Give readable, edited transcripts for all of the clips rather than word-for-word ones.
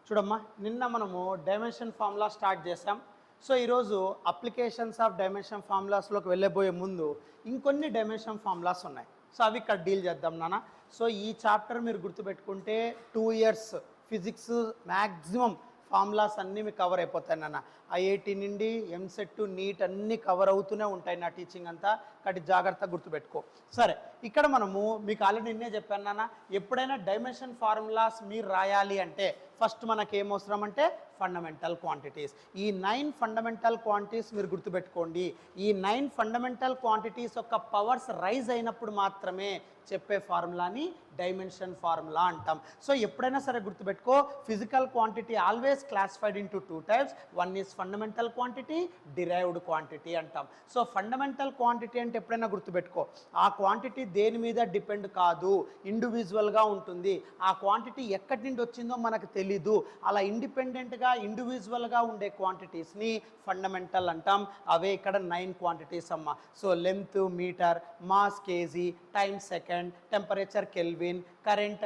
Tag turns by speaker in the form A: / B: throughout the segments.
A: చూడమ్మా, నిన్న మనము డైమెన్షన్ ఫార్ములా స్టార్ట్ చేసాం. సో ఈరోజు అప్లికేషన్స్ ఆఫ్ డైమెన్షన్ ఫార్ములాస్లోకి వెళ్ళబోయే ముందు ఇంకొన్ని డైమెన్షన్ ఫార్ములాస్ ఉన్నాయి. సో అవి ఇక్కడ డీల్ చేద్దాం నాన్న. సో ఈ చాప్టర్ మీరు గుర్తుపెట్టుకుంటే 2 years ఫిజిక్స్ మ్యాక్సిమం ఫార్ములాస్ అన్నీ మీకు కవర్ అయిపోతాయి నాన్న. ఐఐటి నుండి ఎంసెట్ నీట్ అన్నీ కవర్ అవుతూనే ఉంటాయి నా టీచింగ్ అంతా. కాబట్టి జాగ్రత్తగా గుర్తుపెట్టుకో. సరే, ఇక్కడ మనము మీకు ఆల్రెడీ నిన్నే చెప్పాను నాన్న, ఎప్పుడైనా డైమెన్షన్ ఫార్ములాస్ మీరు రాయాలి అంటే ఫస్ట్ మనకి ఏమవసరం అంటే ఫండమెంటల్ క్వాంటిటీస్. ఈ 9 ఫండమెంటల్ క్వాంటిటీస్ మీరు గుర్తుపెట్టుకోండి. ఈ 9 ఫండమెంటల్ క్వాంటిటీస్ యొక్క పవర్స్ రైజ్ అయినప్పుడు మాత్రమే చెప్పే ఫార్ములాని డైమెన్షన్ ఫార్ములా అంటాం. సో ఎప్పుడైనా సరే గుర్తుపెట్టుకో, physical quantity always classified into 2 types. One is fundamental quantity, derived quantity అంటాం. సో ఫండమెంటల్ క్వాంటిటీ అంటే ఎప్పుడైనా గుర్తుపెట్టుకో, ఆ క్వాంటిటీ దేని మీద డిపెండ్ కాదు, ఇండివిజువల్గా ఉంటుంది. ఆ క్వాంటిటీ ఎక్కడి నుండి వచ్చిందో మనకు తెలీదు. అలా ఇండిపెండెంట్గా ఇండివిజువల్గా ఉండే క్వాంటిటీస్ని ఫండమెంటల్ అంటాం. అవే ఇక్కడ 9 క్వాంటిటీస్ అమ్మ. So length metre, mass KG, time second, temperature kelvin, current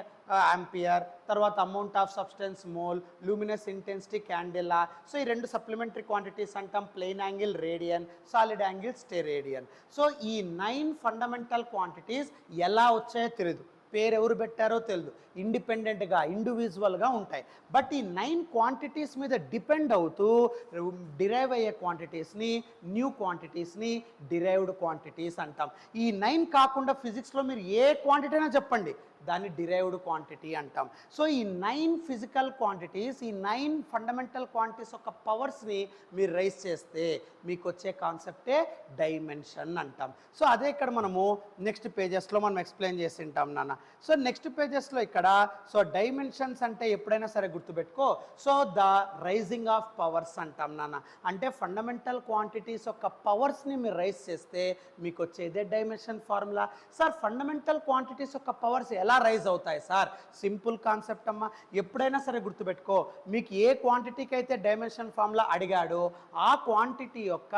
A: ampere, తర్వాత amount of substance mole, luminous intensity candela. So ఈ 2 సప్లిమెంటరీ క్వాంటిటీస్ అంటాం. Plane angle radian, solid angle steradian. So ఈ 9 ఫండమెంటల్ క్వాంటిటీస్ ఎలా వచ్చాయో తెలియదు, పేరు ఎవరు పెట్టారో తెలియదు, ఇండిపెండెంట్గా ఇండివిజువల్గా ఉంటాయి. బట్ ఈ 9 క్వాంటిటీస్ మీద డిపెండ్ అవుతూ డిరైవ్ అయ్యే క్వాంటిటీస్ని, న్యూ క్వాంటిటీస్ని డిరైవ్డ్ క్వాంటిటీస్ అంటాం. ఈ 9 కాకుండా ఫిజిక్స్లో మీరు ఏ క్వాంటిటీ అయినా చెప్పండి, దాన్ని డిరైవ్డ్ క్వాంటిటీ అంటాం. సో ఈ 9 ఫిజికల్ క్వాంటిటీస్, ఈ 9 ఫండమెంటల్ క్వాంటిటీస్ యొక్క పవర్స్ని మీరు రైజ్ చేస్తే మీకు వచ్చే కాన్సెప్టే డైమెన్షన్ అంటాం. సో అదే ఇక్కడ మనము నెక్స్ట్ పేజెస్లో మనం ఎక్స్ప్లెయిన్ చేసి ఉంటాం నాన్న. సో నెక్స్ట్ పేజెస్లో ఇక్కడ సో డైమెన్షన్స్ అంటే ఎప్పుడైనా సరే గుర్తుపెట్టుకో, so the rising of powers అంటాం నాన్న. అంటే ఫండమెంటల్ క్వాంటిటీస్ యొక్క పవర్స్ని మీరు రైజ్ చేస్తే మీకు వచ్చేదే dimension formula. Sir fundamental quantities యొక్క పవర్స్ ఎలా రైజ్ అవుతాయి సార్? సింపుల్ కాన్సెప్ట్ అమ్మా. ఎప్పుడైనా సరే గుర్తుపెట్టుకో, మీకు ఏ క్వాంటిటీకి అయితే డైమెన్షన్ ఫార్ములా అడిగాడో ఆ క్వాంటిటీ యొక్క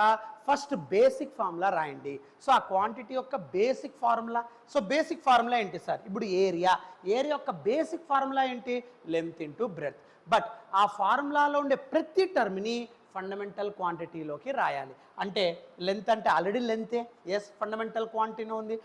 A: ఫస్ట్ బేసిక్ ఫార్ములా రాయండి. సో ఆ క్వాంటిటీ యొక్క basic formula, so basic formula ఏంటి సార్? ఇప్పుడు ఏరియా యొక్క బేసిక్ ఫార్ములా ఏంటి? Length into breadth. బట్ ఆ ఫార్ములాలో ఉండే ప్రతి టర్మ్ని ఫండమెంటల్ క్వాంటిటీలోకి రాయాలి. అంటే లెంత్ అంటే ఆల్రెడీ లెంతే, ఎస్ ఫండమెంటల్ క్వాంటిటీనే ఉంది.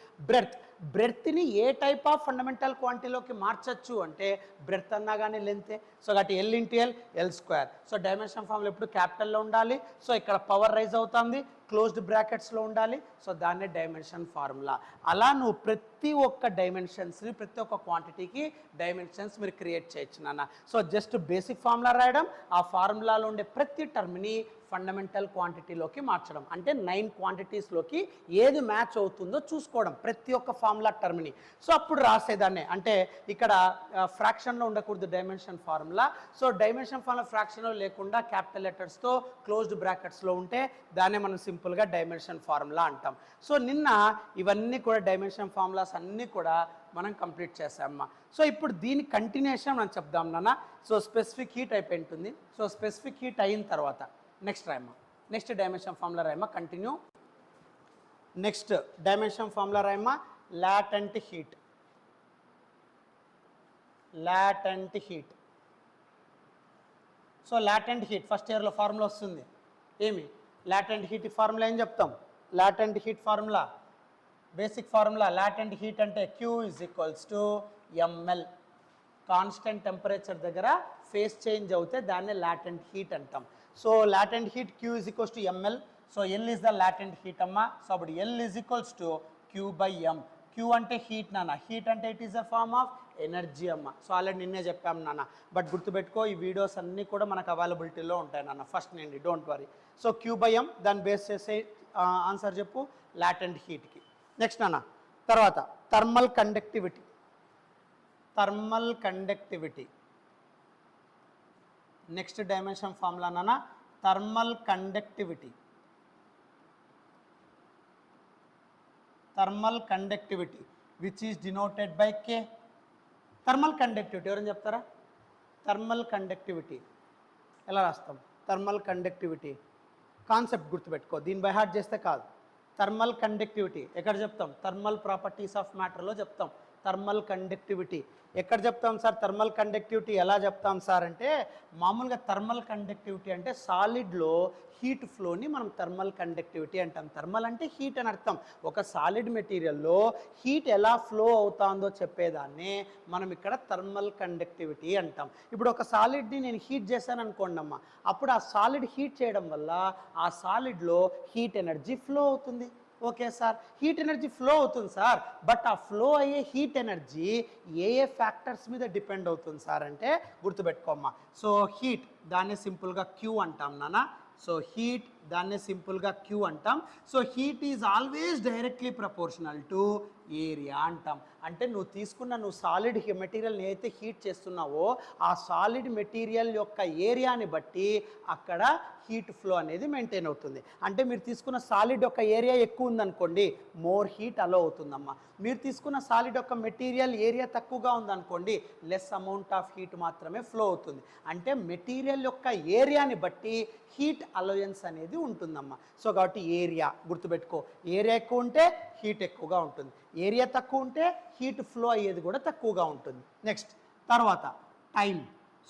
A: బ్రెడ్త్ని ఏ టైప్ ఆఫ్ ఫండమెంటల్ క్వాంటిటీలోకి మార్చచ్చు అంటే బ్రెడ్త్ అన్నా కానీ లెంతే. సో కాబట్టి L into L square. So dimension formula ఎప్పుడు క్యాపిటల్లో ఉండాలి. సో ఇక్కడ పవర్ రైజ్ అవుతుంది, క్లోజ్డ్ బ్రాకెట్స్లో ఉండాలి. సో దాన్నే డైమెన్షన్ ఫార్ములా. అలా నువ్వు ప్రతి ఒక్క డైమెన్షన్స్ని, ప్రతి ఒక్క క్వాంటిటీకి డైమెన్షన్స్ మీరు క్రియేట్ చేయొచ్చు నాన్న. సో జస్ట్ బేసిక్ ఫార్ములా రాయడం, ఆ ఫార్ములాలో ఉండే ప్రతి టర్మ్ని ఫండమెంటల్ క్వాంటిటీలోకి మార్చడం. అంటే 9 క్వాంటిటీస్లోకి ఏది మ్యాచ్ అవుతుందో చూసుకోవడం ప్రతి ఒక్క ఫార్ములా టర్మ్ని. సో అప్పుడు రాసేదాన్నే. అంటే ఇక్కడ ఫ్రాక్షన్లో ఉండకూడదు dimension formula. So dimension formula ఫ్రాక్షన్లో లేకుండా క్యాపిటల్ లెటర్స్తో క్లోజ్డ్ బ్రాకెట్స్లో ఉంటే దాన్నే మనం సింపుల్గా డైమెన్షన్ ఫార్ములా అంటాం. సో నిన్న ఇవన్నీ కూడా డైమెన్షన్ ఫార్ములాస్ అన్నీ కూడా మనం కంప్లీట్ చేసామమ్మా. సో ఇప్పుడు దీని కంటిన్యూషన్ మనం చెప్దాం నాన్న. సో స్పెసిఫిక్ హీట్ అయిపోయి ఉంటుంది. సో స్పెసిఫిక్ హీట్ అయిన తర్వాత నెక్స్ట్ రాయమ్మా, నెక్స్ట్ డైమెన్షన్ ఫార్ములా రాయమ్మా, కంటిన్యూ. నెక్స్ట్ డైమెన్షన్ ఫార్ములా రాయమ్మా, latent heat. Latent heat. So latent heat first ఇయర్లో ఫార్ములా వస్తుంది. ఏమి లాటెంట్ హీట్ ఫార్ములా ఏం చెప్తాం? Latent heat formula basic formula, latent heat అంటే Q = ml. కాన్స్టెంట్ టెంపరేచర్ దగ్గర ఫేస్ చేంజ్ అవుతే దాన్నే లాటెంట్ హీట్ అంటాం. So latent heat Q = ml. So L is the latent heat అమ్మా. సో అప్పుడు L = Q/m. Q అంటే హీట్ నాన్న. Heat అంటే it is a form of energy అమ్మ. సో ఆల్రెడీ నిన్నే చెప్పాం నాన్న. బట్ గుర్తుపెట్టుకో, ఈ వీడియోస్ అన్నీ కూడా మనకు అవైలబిలిటీలో ఉంటాయి నాన్న ఫస్ట్ నుండి, డోంట్ వరీ. సో Q/m దాన్ని బేస్ చేసే ఆన్సర్ చెప్పు లాటెంట్ హీట్కి. నెక్స్ట్ నాన్న తర్వాత thermal conductivity. Thermal conductivity next dimension formula నాన్న, thermal conductivity. Thermal conductivity which is denoted by K. Thermal conductivity ఎవరైనా చెప్తారా? థర్మల్ కండక్టివిటీ ఎలా రాస్తాం? థర్మల్ కండక్టివిటీ కాన్సెప్ట్ గుర్తుపెట్టుకో, దీన్ని బై హార్ట్ చేస్తే కాదు. థర్మల్ కండక్టివిటీ ఎక్కడ చెప్తాం? థర్మల్ ప్రాపర్టీస్ ఆఫ్ మ్యాటర్లో చెప్తాం. Thermal conductivity. ఎక్కడ చెప్తాం సార్ థర్మల్ కండక్టివిటీ? ఎలా చెప్తాం సార్ అంటే మామూలుగా థర్మల్ కండక్టివిటీ అంటే సాలిడ్లో హీట్ ఫ్లోని మనం థర్మల్ కండక్టివిటీ అంటాం. థర్మల్ అంటే హీట్ అని అర్థం. ఒక సాలిడ్ మెటీరియల్లో హీట్ ఎలా ఫ్లో అవుతుందో చెప్పేదాన్ని మనం ఇక్కడ థర్మల్ కండక్టివిటీ అంటాం. ఇప్పుడు ఒక సాలిడ్ని నేను హీట్ చేశాను అనుకోండి అమ్మ, అప్పుడు ఆ సాలిడ్ హీట్ చేయడం వల్ల ఆ సాలిడ్లో హీట్ ఎనర్జీ ఫ్లో అవుతుంది. Okay sir, heat energy flow అవుతుంది సార్, బట్ ఆ ఫ్లో అయ్యే హీట్ ఎనర్జీ ఏ ఫ్యాక్టర్స్ మీద డిపెండ్ అవుతుంది సార్ అంటే గుర్తుపెట్టుకోమ్మా. సో హీట్ దాన్ని సింపుల్గా క్యూ అంటాం నాన్న. సో హీట్ దాన్నే సింపుల్గా క్యూ అంటాం. So heat is always directly proportional to area అంటాం. అంటే నువ్వు సాలిడ్ మెటీరియల్ని అయితే హీట్ చేస్తున్నావో ఆ సాలిడ్ మెటీరియల్ యొక్క ఏరియాని బట్టి అక్కడ హీట్ ఫ్లో అనేది మెయింటైన్ అవుతుంది. అంటే మీరు తీసుకున్న సాలిడ్ యొక్క ఏరియా ఎక్కువ ఉందనుకోండి, మోర్ హీట్ అలో అవుతుందమ్మా. మీరు తీసుకున్న సాలిడ్ యొక్క మెటీరియల్ ఏరియా తక్కువగా ఉందనుకోండి, లెస్ అమౌంట్ ఆఫ్ హీట్ మాత్రమే ఫ్లో అవుతుంది. అంటే మెటీరియల్ యొక్క ఏరియాని బట్టి హీట్ అలోయన్స్ అనేది ఉంటుందమ్మా. సో కాబట్టి ఏరియా గుర్తుపెట్టుకో, ఏరియా ఎక్కువ ఉంటే హీట్ ఎక్కువగా ఉంటుంది, ఏరియా తక్కువ ఉంటే హీట్ ఫ్లో అయ్యేది కూడా తక్కువగా ఉంటుంది. నెక్స్ట్ తర్వాత టైం.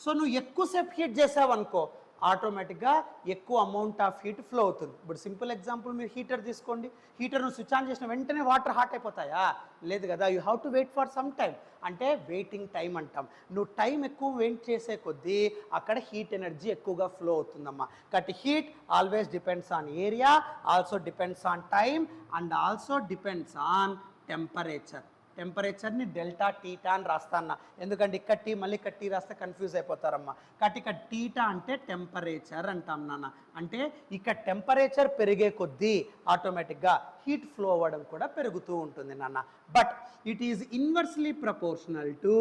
A: సో నువ్వు ఎక్కువసేపు హీట్ చేసావు అనుకో, ఆటోమేటిక్గా ఎక్కువ అమౌంట్ ఆఫ్ హీట్ ఫ్లో అవుతుంది. ఇప్పుడు సింపుల్ ఎగ్జాంపుల్, మీరు హీటర్ తీసుకోండి. హీటర్ను స్విచ్ ఆన్ చేసిన వెంటనే వాటర్ హాట్ అయిపోతాయా? లేదు కదా, you have to wait for some time. అంటే వెయిటింగ్ టైం అంటాం. నువ్వు టైం ఎక్కువ వెయిట్ చేసే కొద్దీ అక్కడ హీట్ ఎనర్జీ ఎక్కువగా ఫ్లో అవుతుందమ్మా. కాబట్టి heat always depends on area, also depends on time and also depends on temperature. టెంపరేచర్ని డెల్టా టీటా అని రాస్తాను, ఎందుకంటే ఇక్కడ టీ మళ్ళీ ఇక్కడ టీ రాస్తే కన్ఫ్యూజ్ అయిపోతారమ్మా. కాబట్టి ఇక్కడ టీటా అంటే టెంపరేచర్ అంటాం నాన్న. అంటే ఇక్కడ టెంపరేచర్ పెరిగే కొద్దీ ఆటోమేటిక్గా హీట్ ఫ్లో అవ్వడం కూడా పెరుగుతూ ఉంటుంది నాన్న. But it is inversely proportional to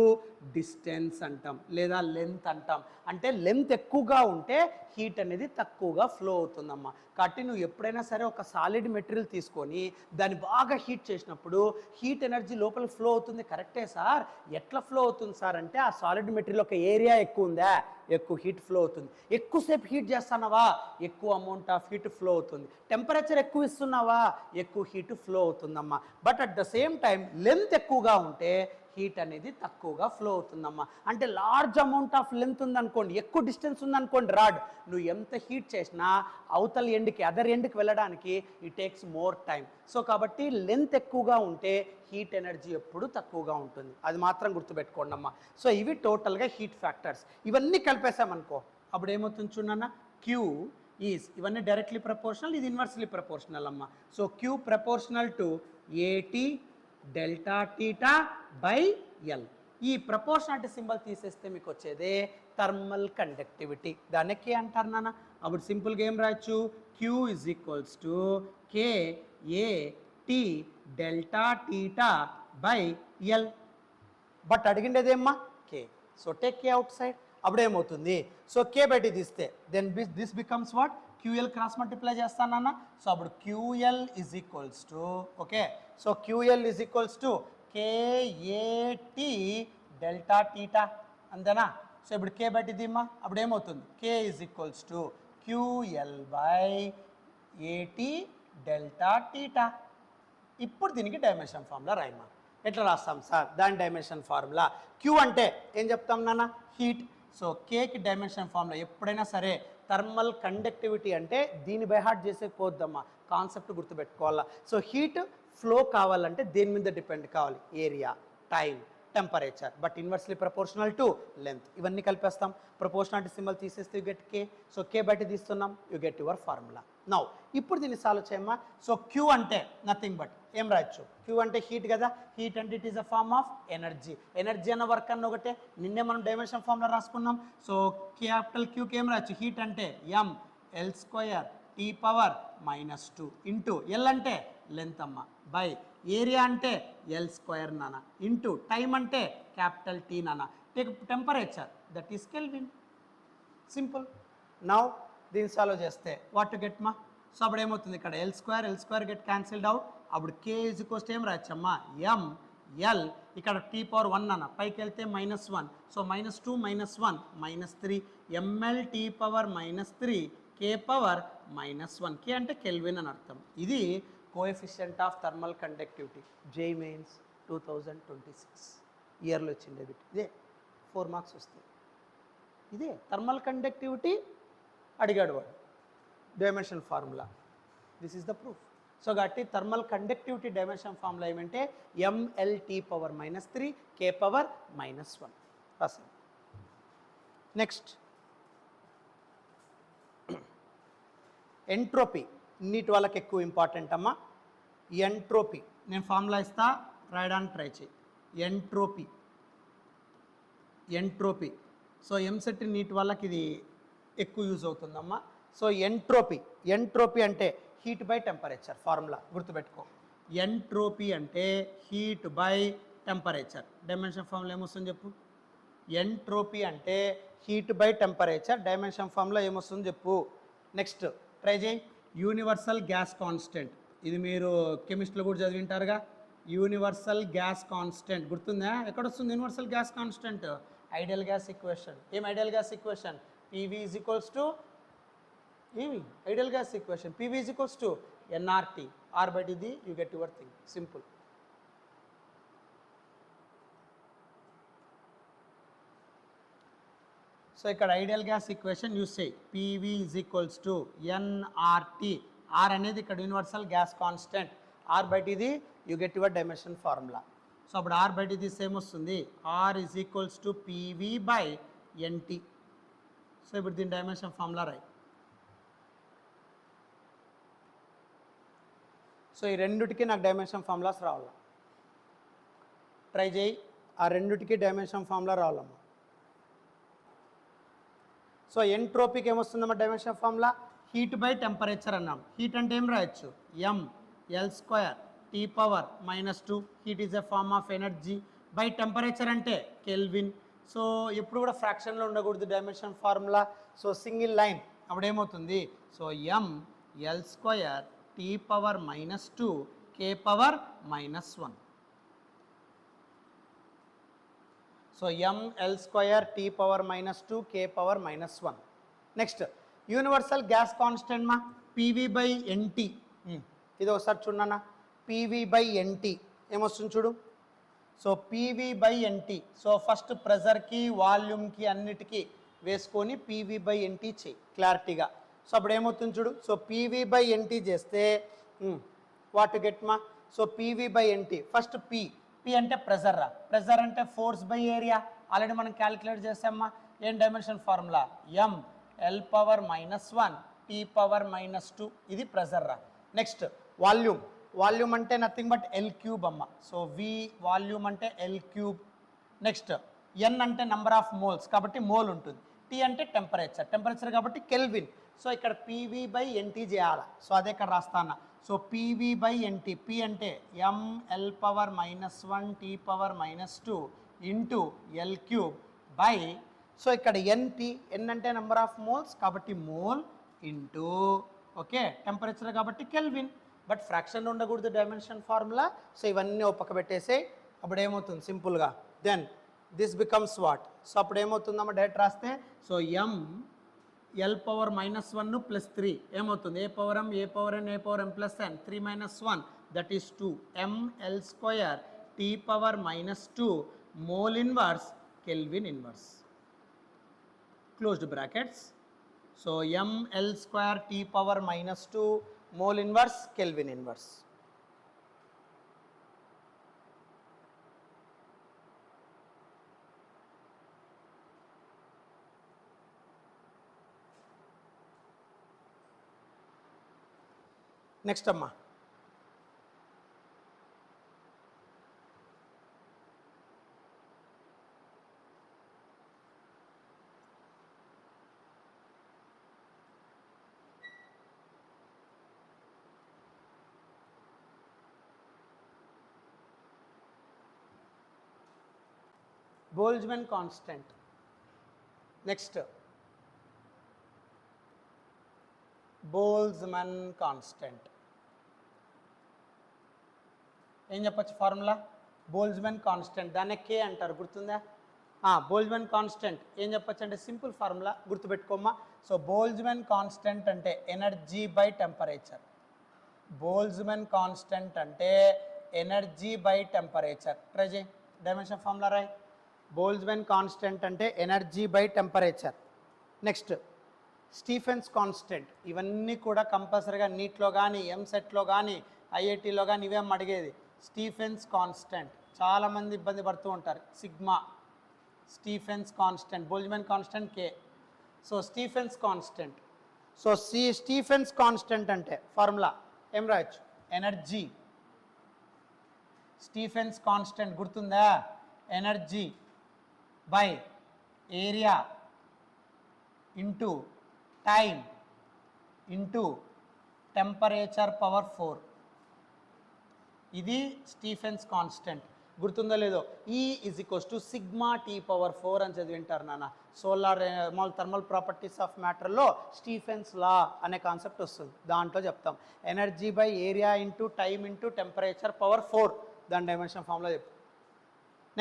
A: distance అంటాం, లేదా లెంత్ అంటాం. అంటే లెంత్ ఎక్కువగా ఉంటే హీట్ అనేది తక్కువగా ఫ్లో అవుతుందమ్మా. కాబట్టి నువ్వు ఎప్పుడైనా సరే ఒక సాలిడ్ మెటీరియల్ తీసుకొని దాన్ని బాగా హీట్ చేసినప్పుడు హీట్ ఎనర్జీ లోపల ఫ్లో అవుతుంది. కరెక్టే సార్, ఎట్లా ఫ్లో అవుతుంది సార్ అంటే ఆ సాలిడ్ మెటీరియల్ ఒక ఏరియా ఎక్కువ ఉందా, ఎక్కువ హీట్ ఫ్లో అవుతుంది. ఎక్కువసేపు హీట్ చేస్తున్నావా, ఎక్కువ అమౌంట్ ఆఫ్ హీట్ ఫ్లో అవుతుంది. టెంపరేచర్ ఎక్కువ ఇస్తున్నావా, ఎక్కువ హీట్ ఫ్లో అవుతుందమ్మా. But at the same time length ఎక్కువగా ఉంటే హీట్ అనేది తక్కువగా ఫ్లో అవుతుందమ్మా. అంటే లార్జ్ అమౌంట్ ఆఫ్ లెంత్ ఉందనుకోండి, ఎక్కువ డిస్టెన్స్ ఉందనుకోండి రాడ్, నువ్వు ఎంత హీట్ చేసినా అవతల ఎండ్కి అదర్ ఎండ్కి వెళ్ళడానికి it takes more time. So కాబట్టి లెంత్ ఎక్కువగా ఉంటే హీట్ ఎనర్జీ ఎప్పుడు తక్కువగా ఉంటుంది, అది మాత్రం గుర్తుపెట్టుకోండి అమ్మా. సో ఇవి టోటల్గా హీట్ ఫ్యాక్టర్స్. ఇవన్నీ కలిపేసామనుకో అప్పుడు ఏమవుతుంది చూడన్న, క్యూ ఈజ్, ఇవన్నీ డైరెక్ట్లీ ప్రపోర్షనల్, ఇది ఇన్వర్స్లీ ప్రపోర్షనల్ అమ్మా. సో క్యూ ప్రపోర్షనల్ టు ఏటీ డెల్టా టీటా బై ఎల్. ఈ ప్రపోర్షనాలిటీ సింబల్ తీసేస్తే మీకు వచ్చేదే థర్మల్ కండక్టివిటీ, దాన్ని కే అంటారు నాన్న. అప్పుడు సింపుల్గా ఏం రాయొచ్చు, Q is equals to K A T delta theta by L. But అడిగిండేదేమ్మా K, so take K outside. అప్పుడు ఏమవుతుంది, సో కే బయట తీస్తే then this becomes what, QL cross multiply చేస్తానన్నా. సో అప్పుడు QL is equals to, okay, so QL is equals to KAT delta theta, అంతేనా. So ఇప్పుడు K బయట దిమ్మా, అప్పుడు ఏమవుతుంది, K is equals to QL by AT delta theta. ఇప్పుడు దీనికి డైమెన్షన్ ఫార్ములా రాయమా. ఎట్లా రాస్తాం సార్, దాని డైమెన్షన్ ఫార్ములా, క్యూ అంటే ఏం చెప్తాం నాన్న, హీట్. సో కేకి డైమెన్షన్ ఫార్ములా ఎప్పుడైనా సరే థర్మల్ కండక్టివిటీ అంటే దీన్ని బైహార్ట్ చేసేకపోద్దమ్మా, కాన్సెప్ట్ గుర్తుపెట్టుకోవాలా. సో హీట్ ఫ్లో కావాలంటే దేని మీద డిపెండ్ కావాలి, area, time, temperature, but inversely proportional to length. ఇవన్నీ కలిపేస్తాం, ప్రపోర్షనాలిటీ సింబల్ తీసేస్తే you get K. So K బయట తీస్తున్నాం, you get your formula. Now ఇప్పుడు దీన్ని సాల్వ్ చేయమ్మా. సో క్యూ అంటే నథింగ్ బట్ ఏం రాయొచ్చు, క్యూ అంటే హీట్ కదా, హీట్ అంటే it is a form of energy. Energy అన్న వర్క్ అన్న ఒకటే, నిన్నే మనం డైమెన్షన్ ఫార్ములా రాసుకున్నాం. సో క్యాపిటల్ క్యూకి ఏం రాయొచ్చు, హీట్ అంటే M L square T power -2 into L అంటే లెంత్ అమ్మ, బై ఏరియా అంటే ఎల్ స్క్వయర్ నాన్న, ఇంటూ టైం అంటే క్యాపిటల్ టీ నాన్న, temperature that is kelvin. Simple. Now దీన్ని సాల్వ్ చేస్తే వాట్ టు గెట్ మా. సో అప్పుడు ఏమవుతుంది, ఇక్కడ L square get cancelled out. అప్పుడు కే ఈజ్ ఈక్వల్స్ టు ఏం రాయచ్చమ్మా, ఎం ఎల్, ఇక్కడ టీ పవర్ 1 అన్న, పైకి వెళ్తే -1, so -2 -1 -3, ML tea power -3 k power -1. కే అంటే కెల్విన్ అని అర్థం. ఇది coefficient of thermal conductivity, J means 2026 ఇయర్లో వచ్చింది బిట్. ఇదే 4 మార్క్స్ వస్తాయి. ఇదే థర్మల్ కండక్టివిటీ అడిగాడు వాడు, dimension formula. This is the proof. So కాబట్టి థర్మల్ కండక్టివిటీ డైమెన్షన్ ఫార్ములా ఏమంటే mLT⁻³ K⁻⁻1 రాసాను. నెక్స్ట్ ఎంట్రోపీ, నీటి వాళ్ళకి ఎక్కువ ఇంపార్టెంట్ అమ్మా. ఎంట్రోపీ నేను ఫార్ములా ఇస్తా, రాయడానికి ట్రై చేయి. ఎంట్రోపీ సో ఎంసెట్ నీటి వాళ్ళకి ఇది ఎక్కువ యూజ్ అవుతుందమ్మా. సో ఎంట్రోపీ అంటే హీట్ బై టెంపరేచర్ ఫార్ములా గుర్తుపెట్టుకో. ఎంట్రోపీ అంటే heat by temperature. Dimension formula ఏమొస్తుంది చెప్పు. ఎంట్రోపీ అంటే heat by temperature. Dimension formula ఏమొస్తుంది చెప్పు. నెక్స్ట్ ట్రై చేయి. యూనివర్సల్ గ్యాస్ కాన్స్టెంట్, ఇది మీరు కెమిస్ట్రీలో కూడా చదివింటారుగా. యూనివర్సల్ గ్యాస్ కాన్స్టెంట్ గుర్తుందా? ఎక్కడొస్తుంది universal gas constant? Ideal gas equation. ఏం ఐడియల్ గ్యాస్ ఈక్వేషన్? PV = ఏమి ideal gas equation? PV = nRT. R/d, you get your thing. Simple. So ఇక్కడ ఐడియల్ గ్యాస్ ఈక్వేషన్ యూస్ చేయి. PV = nRT. R అనేది ఇక్కడ universal gas constant. R/d you get your dimension formula. So అప్పుడు R/d same వస్తుంది. R = PV/NT. So ఇప్పుడు దీని dimension formula రాయి. So ఈ రెండుటికి నాకు డైమెన్షన్ ఫార్ములాస్ రావాలి. ట్రై చేయి, ఆ రెండుటికి డైమెన్షన్ ఫార్ములా రావాలమ్మా. సో ఎంట్రోపీకి ఏమొస్తుందమ్మా dimension formula? Heat by temperature అన్నాం. హీట్ అంటే ఏం రాయొచ్చు? mL²T⁻². Heat is a form of energy. By temperature అంటే కెల్విన్. సో ఎప్పుడు కూడా ఫ్రాక్షన్లో ఉండకూడదు dimension formula. So single line అప్పుడు ఏమవుతుంది? So mL²T⁻² K⁻⁻1. So mL²T⁻² K⁻⁻1. Next universal gas constant మా PV/NT. ఇది ఒకసారి చూడన్నా. PV/NT ఏమొస్తుంది చూడు. So PV/NT. సో ఫస్ట్ ప్రెజర్కి వాల్యూమ్కి అన్నిటికీ వేసుకొని PV/NT చేయి క్లారిటీగా. సో అప్పుడు ఏమవుతుంది చూడు. సో PV/NT చేస్తే వాట్ గెట్ మా. సో PV/NT ఫస్ట్ P అంటే ప్రెజర్ రా. ప్రెజర్ అంటే ఫోర్స్ బై ఏరియా. ఆల్రెడీ మనం క్యాలిక్యులేట్ చేసామా. ఏం డైమెన్షన్ ఫార్ములా? mL⁻⁻1 T⁻⁻². ఇది ప్రెజర్ రా. నెక్స్ట్ వాల్యూమ్ అంటే నథింగ్ బట్ L³ అమ్మ. సో V వాల్యూమ్ అంటే L³. నెక్స్ట్ N అంటే నెంబర్ ఆఫ్ మోల్స్ కాబట్టి మోల్ ఉంటుంది. T అంటే టెంపరేచర్ కాబట్టి కెల్విన్. సో ఇక్కడ PV/NT చేయాలి. సో అదే ఇక్కడ రాస్తాను. So PV/NT. P అంటే mL⁻⁻1 T⁻⁻² into L³ by. So ఇక్కడ NT, N అంటే నెంబర్ ఆఫ్ మోల్స్ కాబట్టి మోల్ ఇంటూ ఓకే టెంపరేచర్ కాబట్టి కెల్విన్. బట్ ఫ్రాక్షన్ ఉండకూడదు డైమెన్షన్ ఫార్ములా. సో ఇవన్నీ ఒక పక్క పెట్టేసి అప్పుడు ఏమవుతుంది సింపుల్గా. Then this becomes what. So అప్పుడు ఏమవుతుందమ్మా డైరెక్ట్ రాస్తే. సో mL⁻⁻1 + 3 ఏమవుతుంది? A⁻m A⁻n A⁻m + n 3 - 1 that is 2. mL²T⁻⁻² mole inverse kelvin inverse closed brackets. So mL²T⁻⁻² mole inverse kelvin inverse. Next అమ్మా Boltzmann constant. Next Boltzmann constant ఏం చెప్పచ్చు formula? Boltzmann constant. దాన్ని K అంటారు గుర్తుందా? Boltzmann constant ఏం చెప్పచ్చు అంటే simple formula గుర్తుపెట్టుకోమ్మా. So Boltzmann constant అంటే energy by temperature. Boltzmann constant అంటే ఎనర్జీ బై టెంపరేచర్. ట్రై చేయి, డైమెన్షన్ ఫార్ములా రాయి. బోల్ట్జ్మాన్ కాన్స్టెంట్ అంటే energy by temperature. Next Stephens constant. ఇవన్నీ కూడా కంపల్సరీగా నీట్లో కానీ ఎంసెట్లో కానీ ఐఐటీలో కానీ ఇవేం అడిగేది. స్టీఫెన్స్ కాన్స్టెంట్ చాలామంది ఇబ్బంది పడుతూ ఉంటారు. Sigma Stefan's constant, Boltzmann constant K. So Stefan's constant. So Stefan's constant అంటే ఫార్ములా ఏం రాయొచ్చు, ఎనర్జీ. స్టీఫెన్స్ కాన్స్టెంట్ గుర్తుందా, energy by area into time into temperature power 4. ఇది స్టీఫెన్స్ కాన్స్టెంట్. గుర్తుందో లేదో, E is equals to sigma T power 4 అని చదివి వింటారు నాన్న. సోలార్ థర్మల్ ప్రాపర్టీస్ ఆఫ్ మ్యాటర్లో స్టీఫెన్స్ లా అనే కాన్సెప్ట్ వస్తుంది. దాంట్లో చెప్తాం energy by area into time into temperature power 4. దాని డైమెన్షన్ ఫార్ములా చెప్పు.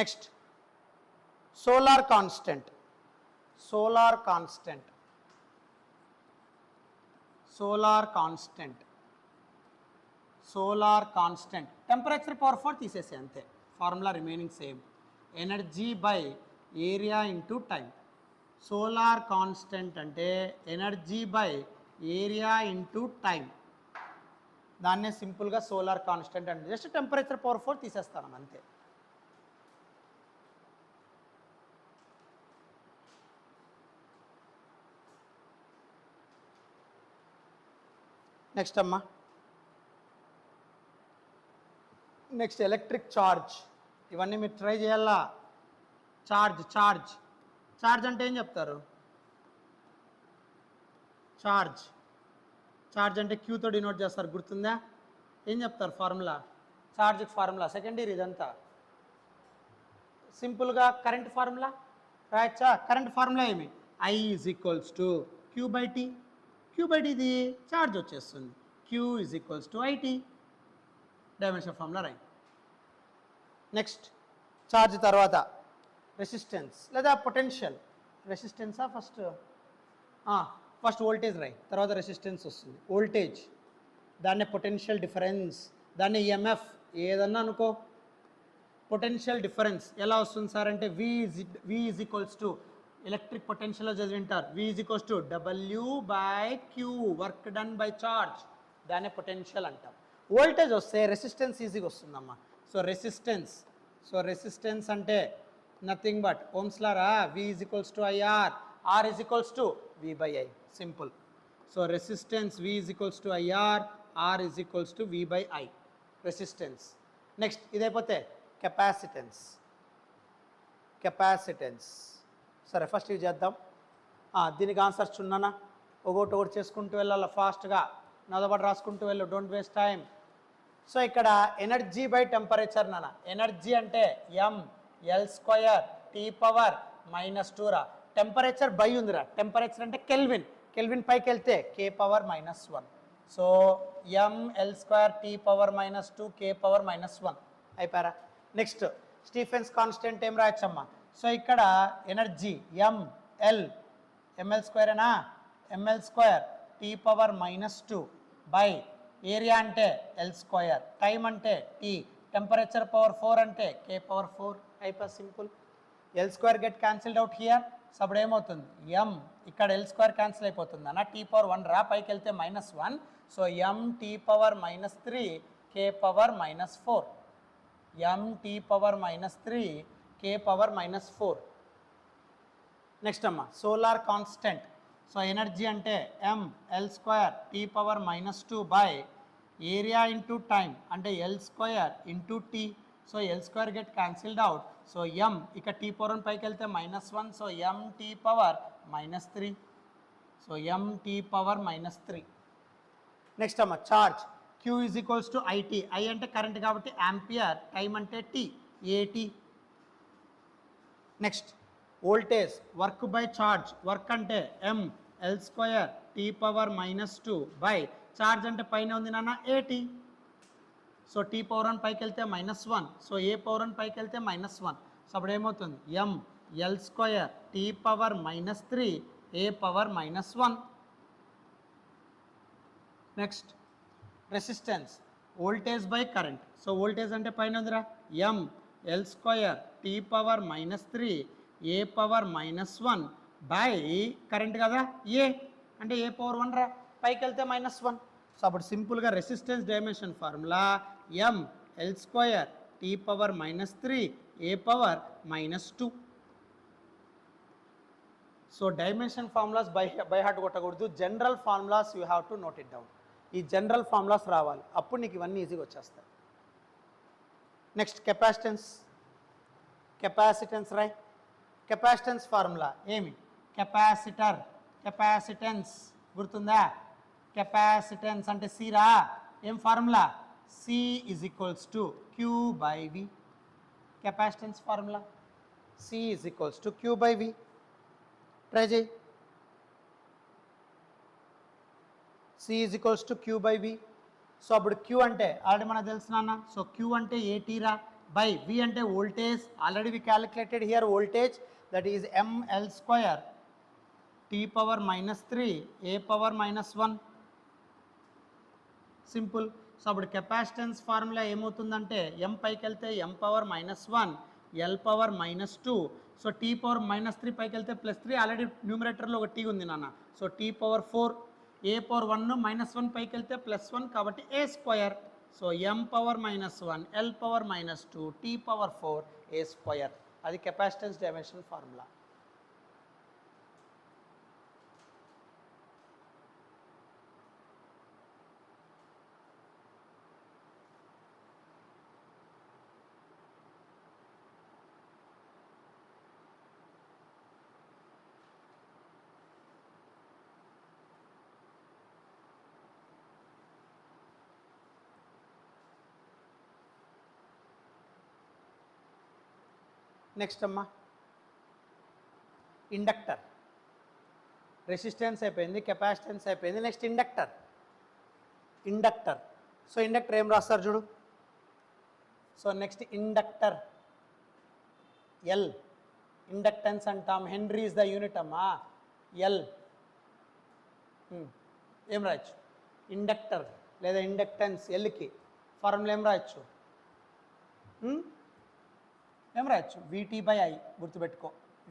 A: Next solar constant. Solar constant, solar constant, solar constant. Temperature power 4 తీసేసే అంతే, formula remaining same. Energy by area into time. Solar constant అంటే energy by area into time. దాన్నే సింపుల్గా solar constant అంటే just temperature power 4 తీసేస్తాను అంతే. Next అమ్మా, next electric charge. ఇవన్నీ మీరు ట్రై చేయాలా. ఛార్జ్, ఛార్జ్, ఛార్జ్ అంటే ఏం చెప్తారు, ఛార్జ్, ఛార్జ్ అంటే క్యూతో డినోట్ చేస్తారు. గుర్తుందా, ఏం చెప్తారు ఫార్ములా, ఛార్జ్కి ఫార్ములా. సెకండ్ ఇయర్ ఇదంతా సింపుల్గా కరెంట్ ఫార్ములా రాయచ్చా. కరెంట్ ఫార్ములా ఏమి, I is equals to Q by T. Q by టీది ఛార్జ్ వచ్చేస్తుంది, Q is equals to IT. Dimension formula రాయి. నెక్స్ట్ ఛార్జ్ తర్వాత రెసిస్టెన్స్ లేదా పొటెన్షియల్. రెసిస్టెన్సా ఫస్ట్, ఫస్ట్ వోల్టేజ్ రాయి, తర్వాత రెసిస్టెన్స్ వస్తుంది. వోల్టేజ్ దాన్నే పొటెన్షియల్ డిఫరెన్స్, దాన్ని ఈఎంఎఫ్ ఏదన్నా అనుకో. పొటెన్షియల్ డిఫరెన్స్ ఎలా వస్తుంది సార్ అంటే V is equals to electric పొటెన్షియల్లో చదివింటారు. V is equals to W by Q, work done by charge. దాన్నే పొటెన్షియల్ అంటాం. వోల్టేజ్ వస్తే రెసిస్టెన్స్ ఈజీగా వస్తుందమ్మా. సో రెసిస్టెన్స్, సో రెసిస్టెన్స్ అంటే నథింగ్ బట్ ఓమ్స్ లా రా, V is equals to IR, R is equals to V by I. Simple. So resistance V is equals to IR, R is equals to V by I. Resistance. Next ఇదైపోతే capacitance. Capacitance సరే first ఇవి చేద్దాం. దీనికి answers చున్నానా, ఒకటి చేసుకుంటూ వెళ్ళాలి ఫాస్ట్గా, నదబడి రాసుకుంటూ వెళ్ళు, డోంట్ వేస్ట్ టైం. సో ఇక్కడ ఎనర్జీ బై టెంపరేచర్ నాన్న. ఎనర్జీ అంటే mL² T పవర్ -2 రా. టెంపరేచర్ బై ఉందిరా, టెంపరేచర్ అంటే కెల్విన్, కెల్విన్ పైకి వెళ్తే K power -1. So mL² T power -2 K power -1 అయిపోయారా. నెక్స్ట్ స్టీఫెన్స్ కాన్స్టెంట్ ఏం రాయచ్చమ్మా. సో ఇక్కడ ఎనర్జీ mL² ఏనా, mL² T power -2 by area అంటే L², టైం అంటే T, టెంపరేచర్ పవర్ 4 అంటే K పవర్ 4. అయిపోయి simple. L² get cancelled out here. So అప్పుడు ఏమవుతుంది, m ఇక్కడ L² క్యాన్సిల్ అయిపోతుంది అన్న, T పవర్ 1 రా, పైకి వెళ్తే -1. So m T power -3 K power -4, m T power -3 K power -4. Next అమ్మ సోలార్ కాన్స్టెంట్. సో ఎనర్జీ అంటే mL² T power -2 by area into time అంటే L² into T. So L² get cancelled out. So m ఇక T power 1 పైకి వెళ్తే -1. So m T power -3. So m T power -3. Next అమ్మ charge. Q is equals to IT. I అంటే current కాబట్టి ampere, time అంటే T, AT. Next voltage, work by charge. Work అంటే mL² T power -2 by charge అంటే పైన ఉంది నాన్న AT. So T power 1 పైకి వెళ్తే -1. సో A పవర్ 1 పైకి వెళ్తే -1. సో అప్పుడు ఏమవుతుంది, mL² T power -3 A power -1. Next resistance. Voltage by current. So voltage అంటే పైన ఉందిరా M L square T power -3 A power -1 by current కదా ఏ అంటే ఏ పవర్ 1 రా, పైకి వెళ్తే -1. సో అప్పుడు సింపుల్గా resistance dimension formula M L square T power -3 A power -2. So dimension formulas by heart కొట్టకూడదు, general formulas you have to note it down. ఈ general formulas రావాలి, అప్పుడు నీకు ఇవన్నీ ఈజీగా వచ్చేస్తాయి. Next capacitance. కెపాసిటెన్స్ రాయ్. కెపాసిటెన్స్ ఫార్ములా ఏమి? కెపాసిటర్, కెపాసిటెన్స్ గుర్తుందా? కెపాసిటెన్స్ అంటే సిరా, ఏం formula? C is equals to Q by V. Capacitance formula C is equals to Q by we. Try చేయి. C is equals to Q by V. So అప్పుడు Q అంటే already మనకు తెలుసు నాన్న. సో క్యూ అంటే ఏటీరా, బై వి అంటే voltage. Already V calculated here voltage, that is ML square T power -3 A power -1. Simple. So అప్పుడు capacitance formula ఏమవుతుందంటే M పైకి వెళ్తే M power -1 L power -2. So T power -3 పైకి వెళ్తే +3, ఆల్రెడీ న్యూమరేటర్లో ఒక టీ ఉంది నాన్న. So T power 4 A power 1 -1 పైకి వెళ్తే +1 కాబట్టి A square. So M power -1 L power -2 T power 4 A square. అది కెపాసిటెన్స్ డైమెన్షన్ ఫార్ములా. నెక్స్ట్ అమ్మా ఇండక్టర్. రెసిస్టెన్స్ అయిపోయింది, కెపాసిటెన్స్ అయిపోయింది, next inductor. Inductor. So inductor ఏం రాస్తారు చూడు. So next inductor L. Inductance అంటాం, హెన్రీ ఇస్ ద యూనిట్ అమ్మా. L ఏం రాయొచ్చు? ఇండక్టర్ లేదా ఇండక్టెన్స్ ఎల్కి ఫార్ములా ఏం రాయొచ్చు? ఏం రాయొచ్చు? VT by I. గుర్తుపెట్టుకో,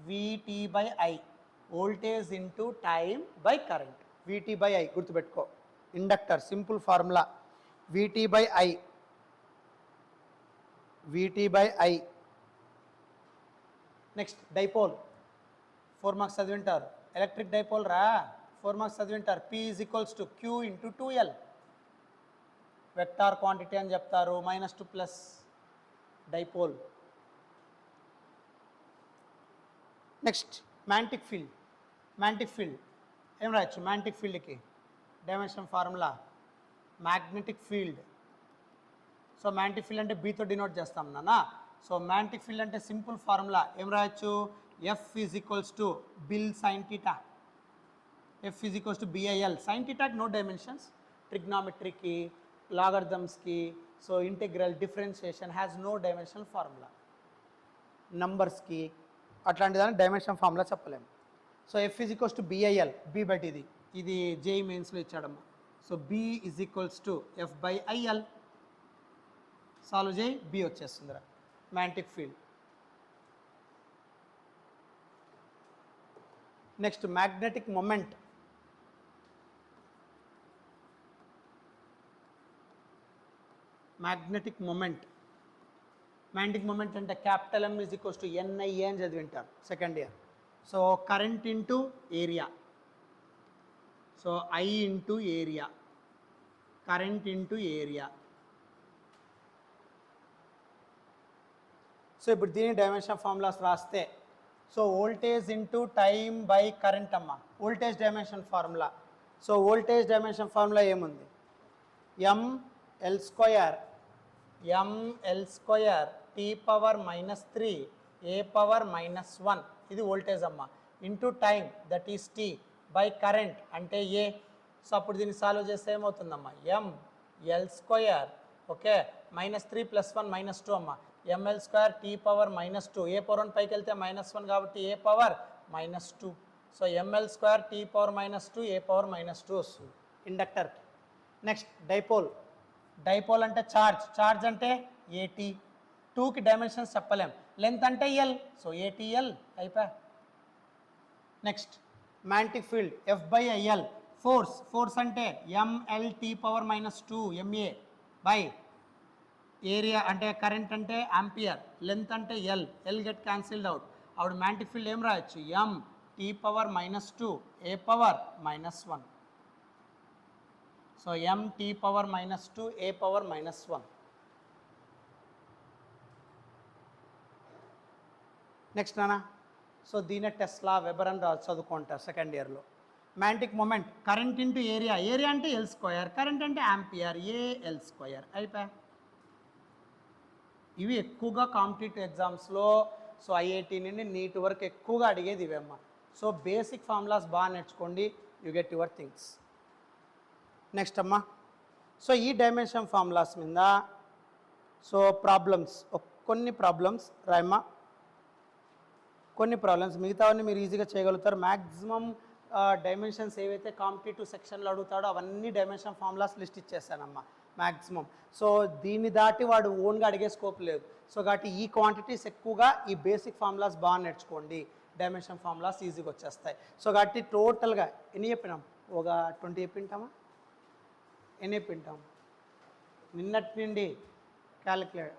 A: VT by I, voltage into time by current. VT by I గుర్తుపెట్టుకో. Inductor simple formula VT by I. VT by I. Next dipole, 4 marks చదివింటారు. ఎలక్ట్రిక్ డైపోల్ రా, 4 marks చదివింటారు. P is equals to Q into 2L. Vector quantity అని చెప్తారు, -2 dipole. Next magnetic field. Magnetic field ఏం రాయొచ్చు? Magnetic ఫీల్డ్కి dimension formula magnetic field. So magnetic field అంటే బీతో denote చేస్తాం నాన్న. సో మ్యాగ్నెటిక్ ఫీల్డ్ అంటే సింపుల్ ఫార్ములా ఏం రాయొచ్చు? F is equals to BIL sine theta. F is equals to BIL. Sine థీటాకి నో డైమెన్షన్స్. ట్రిగ్నామెట్రీకి, లాగర్థమ్స్కి, so integral, differentiation has no dimensional formula. నంబర్స్కి అట్లాంటి దానికి డైమెన్షన్ ఫార్ములా చెప్పలేము. So F is equals to BIL. B but ఇది JEE మెయిన్స్లో ఇచ్చాడమ్మా. So B is equals to F by IL. Solve చేయి, బి వచ్చేస్తుందిరా magnetic field. Next magnetic moment. Magnetic moment. Magnetic moment అంటే capital M is equals to NIA అని చదివింటారు second year. So current into area. So I into area, current into area. So ఇప్పుడు దీని dimension formulas రాస్తే, so voltage into time by current అమ్మ, voltage dimension formula. So voltage dimension formula ఏముంది? ML square T power -3 A power -1, ఇది voltage అమ్మ, into time that is T by current అంటే A. So అప్పుడు దీన్ని solve చేస్తే ఏమవుతుందమ్మా? ML square, okay, -3 + 1 -2 అమ్మ, ML square T power -2 A power 1 పైకి వెళ్తే -1 కాబట్టి A power -2. So ML square T power -2 A power -2 వస్తుంది ఇండక్టర్కి. Next dipole. డైపోల్ అంటే ఛార్జ్ అంటే ఏటీ. 2కి డైమెన్షన్స్ చెప్పలేం. లెంత్ అంటే ఎల్, సో ఏటీఎల్ అయిపోయా. Next magnetic field F/IL. Force అంటే MLT⁻⁻2 MA బై ఏరియా అంటే కరెంట్ అంటే ఆంపియర్, లెంత్ అంటే ఎల్ గెట్ క్యాన్సిల్డ్ అవుట్. అప్పుడు మ్యాగ్నెటిక్ ఫీల్డ్ ఏం రాయొచ్చు, MT⁻⁻2 A⁻−1. So MT⁻⁻2 A⁻−1. Next నానా, సో దీనే టెస్లా వెబర్ అని చదువుకుంటారు సెకండ్ ఇయర్లో. Magnetic moment current into area అంటే L², కరెంట్ అంటే ఆంపియర్ AL² అయిపోయా. ఇవి ఎక్కువగా కాంపిటేటివ్ ఎగ్జామ్స్లో, సో ఐఐటి నుండి నీట్ వరకు ఎక్కువగా అడిగేది ఇవమ్మ. సో బేసిక్ ఫార్ములాస్ బాగా నేర్చుకోండి, you get your things. Next అమ్మా, సో ఈ డైమెన్షన్ ఫార్ములాస్ మీద సో ప్రాబ్లమ్స్, కొన్ని ప్రాబ్లమ్స్ రాయమ్మా. కొన్ని ప్రాబ్లమ్స్, మిగతావన్నీ మీరు ఈజీగా చేయగలుగుతారు. మ్యాక్సిమం డైమెన్షన్స్ ఏవైతే కాంపిటేటివ్ సెక్షన్లో అడుగుతాడో అవన్నీ డైమెన్షన్ ఫార్ములాస్ లిస్ట్ ఇచ్చేసానమ్మా మ్యాక్సిమం. సో దీన్ని దాటి వాడు ఓన్గా అడిగే స్కోప్ లేదు. సో కాబట్టి ఈ క్వాంటిటీస్ ఎక్కువగా ఈ బేసిక్ ఫార్ములాస్ బాగా నేర్చుకోండి, డైమెన్షన్ ఫార్ములాస్ ఈజీగా వచ్చేస్తాయి. సో కాబట్టి టోటల్గా ఎన్ని చెప్పినాం, ఒక 20 చెప్పింటామా, ఎన్ని చెప్పింటాం నిన్నటి నుండి క్యాలిక్యులేట్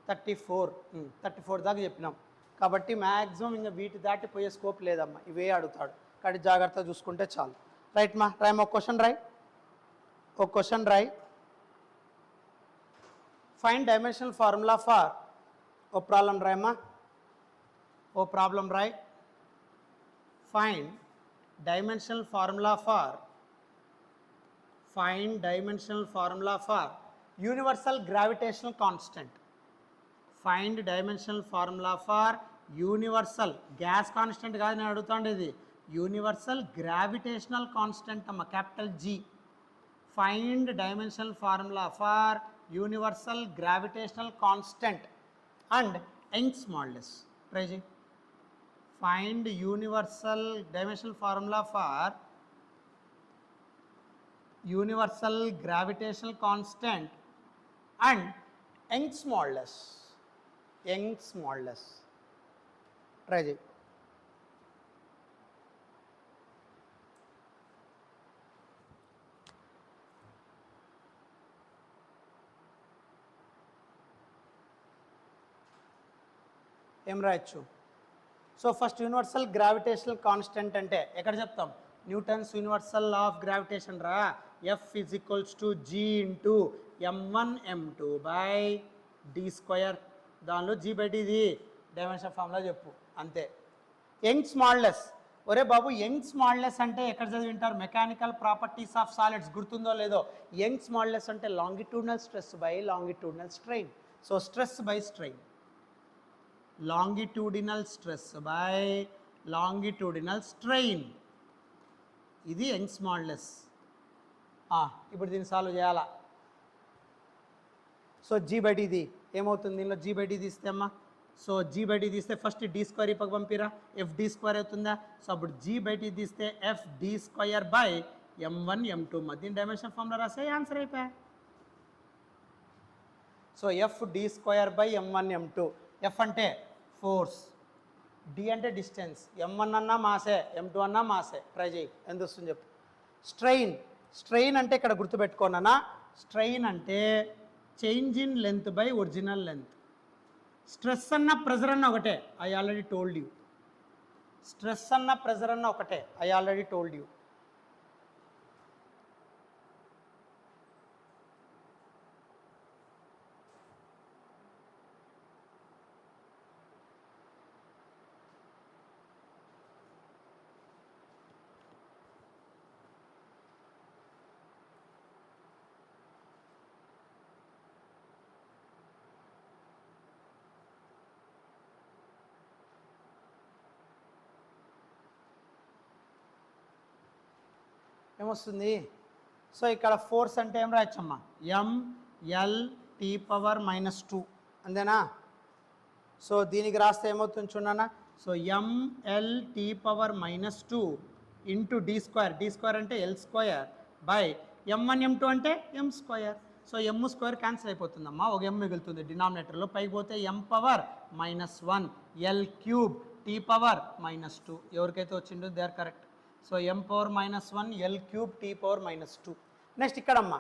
A: 34 దాకా చెప్పినాం. కాబట్టి మ్యాక్సిమం ఇంకా వీటి దాటిపోయే స్కోప్ లేదమ్మా, ఇవే అడుగుతాడు. కాబట్టి జాగ్రత్తగా చూసుకుంటే చాలు. రైట్ మా రాయమ్మా, ఒక క్వశ్చన్ రాయ్. ఫైండ్ డైమెన్షనల్ ఫార్ములా ఫార్, ఓ ప్రాబ్లం రాయమ్మా, find dimensional formula for universal gravitational constant. Find dimensional formula for universal, gas constant కాదు నేను అడుగుతాండేది, యూనివర్సల్ గ్రావిటేషనల్ కాన్స్టెంట్ అమ్మ, capital G. Find dimensional formula for universal gravitational constant and Young's modulus. Try చేయి. Find universal dimensional formula for universal gravitational constant and Young's modulus. Try చేయి. ఏం రాయొచ్చు, so first universal gravitational constant అంటే ఎక్కడ చెప్తాం, Newton's universal law of gravitation రా. F = G × m1 m2 /d². దానిలో G/d ఇది డైమెన్షన్ ఫార్ములా చెప్పు అంతే. యంగ్స్ మాడ్యులస్, ఒరే బాబు యంగ్స్ మాడ్యులస్ అంటే ఎక్కడ చదివి వింటారు, మెకానికల్ ప్రాపర్టీస్ ఆఫ్ సాలిడ్స్ గుర్తుందో లేదో. యంగ్స్ మాడ్యులస్ అంటే longitudinal stress by longitudinal strain. So stress by strain, longitudinal stress by longitudinal strain, ఇది యంగ్స్ మాడ్యులస్. ఇప్పుడు దీన్ని సాల్వ్ చేయాలా. సో G/d ఇది ఏమవుతుంది, దీనిలో G/d తీస్తే అమ్మా, సో G/d తీస్తే ఫస్ట్ d² ఈ పక్క పంపిరా, FD² అవుతుందా. సో అప్పుడు G/d తీస్తే FD² m1 m2 దీని డైమెన్షన్ ఫార్ములా రాస్తే ఆన్సర్ అయిపోయా. So FD² m1 m2. F అంటే ఫోర్స్, D అంటే డిస్టెన్స్, m1 అన్నా మాసే, m2 అన్నా మాసే. ట్రై చేయి ఎంత వస్తుంది చెప్పు. స్ట్రెయిన్ అంటే ఇక్కడ గుర్తుపెట్టుకోనన్నా, స్ట్రెయిన్ అంటే change in length by original length. Stress అన్న ప్రెజర్ అన్న ఒకటే, I already told you. Stress అన్న ప్రెజర్ అన్న ఒకటే, ఐ ఆల్రెడీ టోల్డ్ యూ. ఏమొస్తుంది, సో ఇక్కడ ఫోర్స్ అంటే ఏం రాయచ్చమ్మా, MLT⁻⁻2 అంతేనా. సో దీనికి రాస్తే ఏమవుతుంది చూడన్నా, సో MLT⁻⁻2 × d² అంటే L² m1 m2 అంటే m square. So m square cancel అయిపోతుందమ్మా, ఒక m మిగులుతుంది డినామినేటర్లో. పైకి పోతే m power -1 l cube t power -2. ఎవరికైతే వచ్చిందో they are correct. So m power -1 l cube t power -2. Next ఇక్కడమ్మా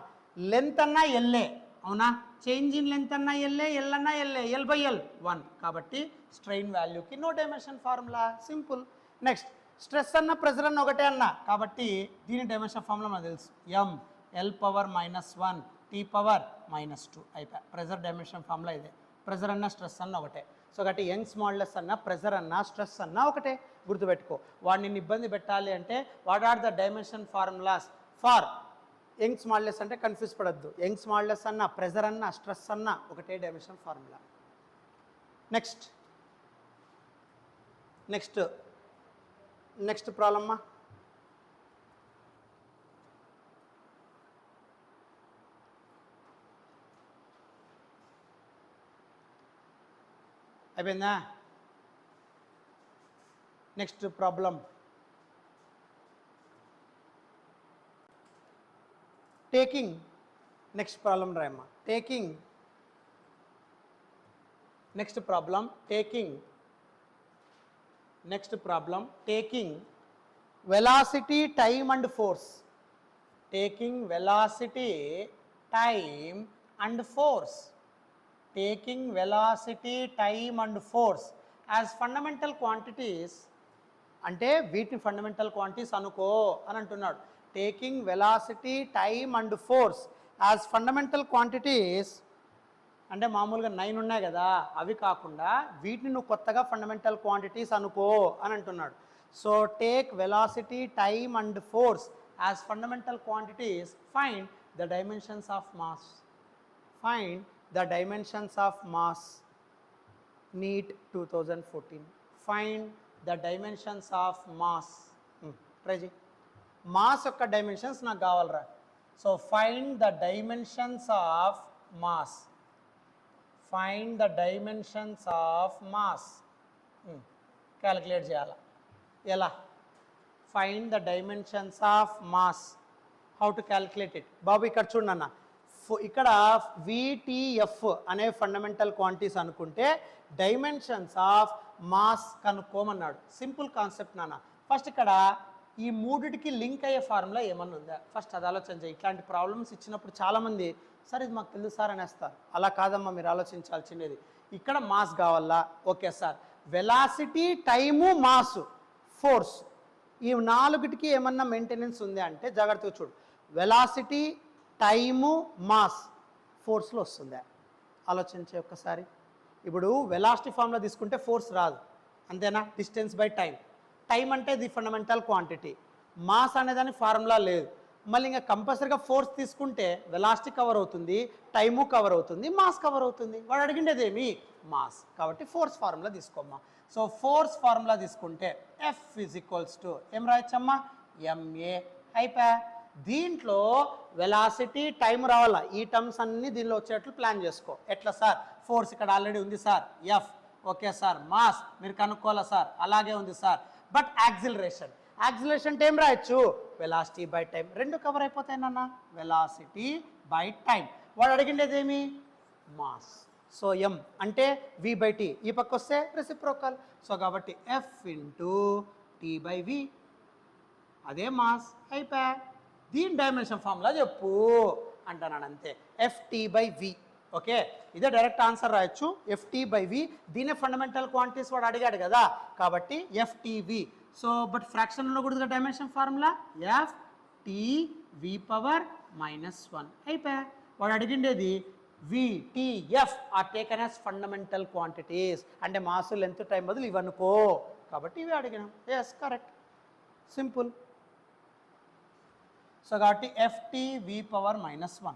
A: లెంత్ అన్నా ఎల్ఏ, అవునా? చేంజ్ ఇన్ లెంత్ అన్నా ఎల్ఏ, ఎల్ అన్నా ఎల్ఏ, ఎల్ బై ఎల్ 1. కాబట్టి స్ట్రెయిన్ వాల్యూకి no dimension formula, simple. Next stress అన్న ప్రెజర్ అన్న ఒకటే అన్న, కాబట్టి దీని డైమెన్షన్ ఫార్ములా మనకు తెలుసు, m l power -1 t power -2 అయిపోయి. ప్రెజర్ డైమెన్షన్ ఫార్ములా ఇదే. ప్రెజర్ అన్న స్ట్రెస్ అన్న ఒకటే. సో కాబట్టి యంగ్స్ మాడ్యులస్ అన్న ప్రెజర్ అన్న స్ట్రెస్ అన్న ఒకటే, గుర్తుపెట్టుకో. వాడిని ఇబ్బంది పెట్టాలి అంటే what are the dimension formulas for Young's modulus అంటే కన్ఫ్యూజ్ పడద్దు. యంగ్స్ మాడ్యులస్ అన్న ప్రెజర్ అన్న స్ట్రెస్ అన్న ఒకటే dimension formula. Next next next ప్రాబ్లమ్మా. అయిపోయిందా? Next problem taking. Next problem రాయమ్మా. Taking next problem taking next problem taking velocity time and force. Taking velocity time and force. taking velocity, time and force as fundamental quantities, అంటే వీటిని fundamental quantities అనుకో అని అంటున్నాడు. Taking velocity, time and force as fundamental quantities అంటే మామూలుగా 9 ఉన్నాయి కదా, అవి కాకుండా వీటిని నువ్వు కొత్తగా ఫండమెంటల్ క్వాంటిటీస్ అనుకో అని అంటున్నాడు. So take velocity, time and force as fundamental quantities, find the dimensions of mass. Find the dimensions of mass, NEET 2014. Find the dimensions of mass. Try చేయి. మాస్ యొక్క డైమెన్షన్స్ నాకు కావాలరా. So find the dimensions of mass. Find the dimensions of mass. Calculate చేయాలా? ఎలా? Find the dimensions of mass. How to calculate it? బాబు ఇక్కడ చూడన్నా, ఇక్కడ VTF అనే ఫండమెంటల్ క్వాంటిటీస్ అనుకుంటే డైమెన్షన్స్ ఆఫ్ మాస్ కనుక్కోమన్నాడు. సింపుల్ కాన్సెప్ట్ నాన్న. ఫస్ట్ ఇక్కడ ఈ మూడిటికి లింక్ అయ్యే ఫార్ములా ఏమన్నా ఉందా? ఫస్ట్ అది ఆలోచన చేయి. ఇట్లాంటి ప్రాబ్లమ్స్ ఇచ్చినప్పుడు చాలామంది సార్ ఇది మాకు తెలుసు సార్ అనేస్తారు. అలా కాదమ్మా, మీరు ఆలోచించాల్సింది. ఇక్కడ మాస్ కావాలా? Okay sir. Velocity, time, mass, force, ఈ నాలుగిటికి ఏమన్నా మెయింటెనెన్స్ ఉంది అంటే జాగ్రత్తగా చూడు. వెలాసిటీ, టైము, మాస్ ఫోర్స్లో వస్తుందా? ఆలోచించే ఒక్కసారి. ఇప్పుడు వెలాసిటీ ఫార్ములా తీసుకుంటే ఫోర్స్ రాదు, అంతేనా? Distance by time. టైం అంటే ది ఫండమెంటల్ క్వాంటిటీ. మాస్ అనేదాని ఫార్ములా లేదు. మళ్ళీ ఇంకా కంపల్సరీగా ఫోర్స్ తీసుకుంటే వెలాసిటీ కవర్ అవుతుంది, టైము కవర్ అవుతుంది, మాస్ కవర్ అవుతుంది. వాడు అడిగిండేదేమి? మాస్. కాబట్టి ఫోర్స్ ఫార్ములా తీసుకోమ్మా. సో ఫోర్స్ ఫార్ములా తీసుకుంటే F = ఏం రాయొచ్చమ్మా? MA. అయిపోయా. దీంట్లో వెలాసిటీ, టైం రావాలా. ఈ టర్మ్స్ అన్నీ దీనిలో వచ్చేట్లు ప్లాన్ చేసుకో. ఎట్లా సార్? ఫోర్స్ ఇక్కడ ఆల్రెడీ ఉంది sir, F. Okay sir. Mass మీరు కనుక్కోవాలా సార్? అలాగే ఉంది సార్. బట్ యాక్సిలరేషన్, యాక్సిలరేషన్ అంటే ఏం రాయొచ్చు? Velocity by time. రెండు కవర్ అయిపోతాయి నాన్న. Velocity by time. వాడు అడిగిండేదేమి? మాస్. సో M అంటే V/T. ఈ పక్క వస్తే రెసిప్రోకల్. సో కాబట్టి F × T/V, అదే మాస్. అయిపోయా. దీని డైమెన్షన్ ఫార్ములా చెప్పు అంటున్నాను, అంతే. FT/V. ఓకే, ఇదే డైరెక్ట్ ఆన్సర్ రాయొచ్చు. FT/V. దీనే ఫండమెంటల్ క్వాంటిటీస్ వాడు అడిగాడు కదా, కాబట్టి FTV. సో బట్ ఫ్రాక్షన్లో కూడా డైమెన్షన్ ఫార్ములా FTV⁻−1. అయిపోయా. వాడు అడిగిండేది VTF are taken as fundamental quantities. అంటే మాస్, లెంత్, టైం బదులు ఇవనుకో, కాబట్టి ఇవి అడిగినాం. Yes, correct, simple. సో కాబట్టి FTV⁻−1.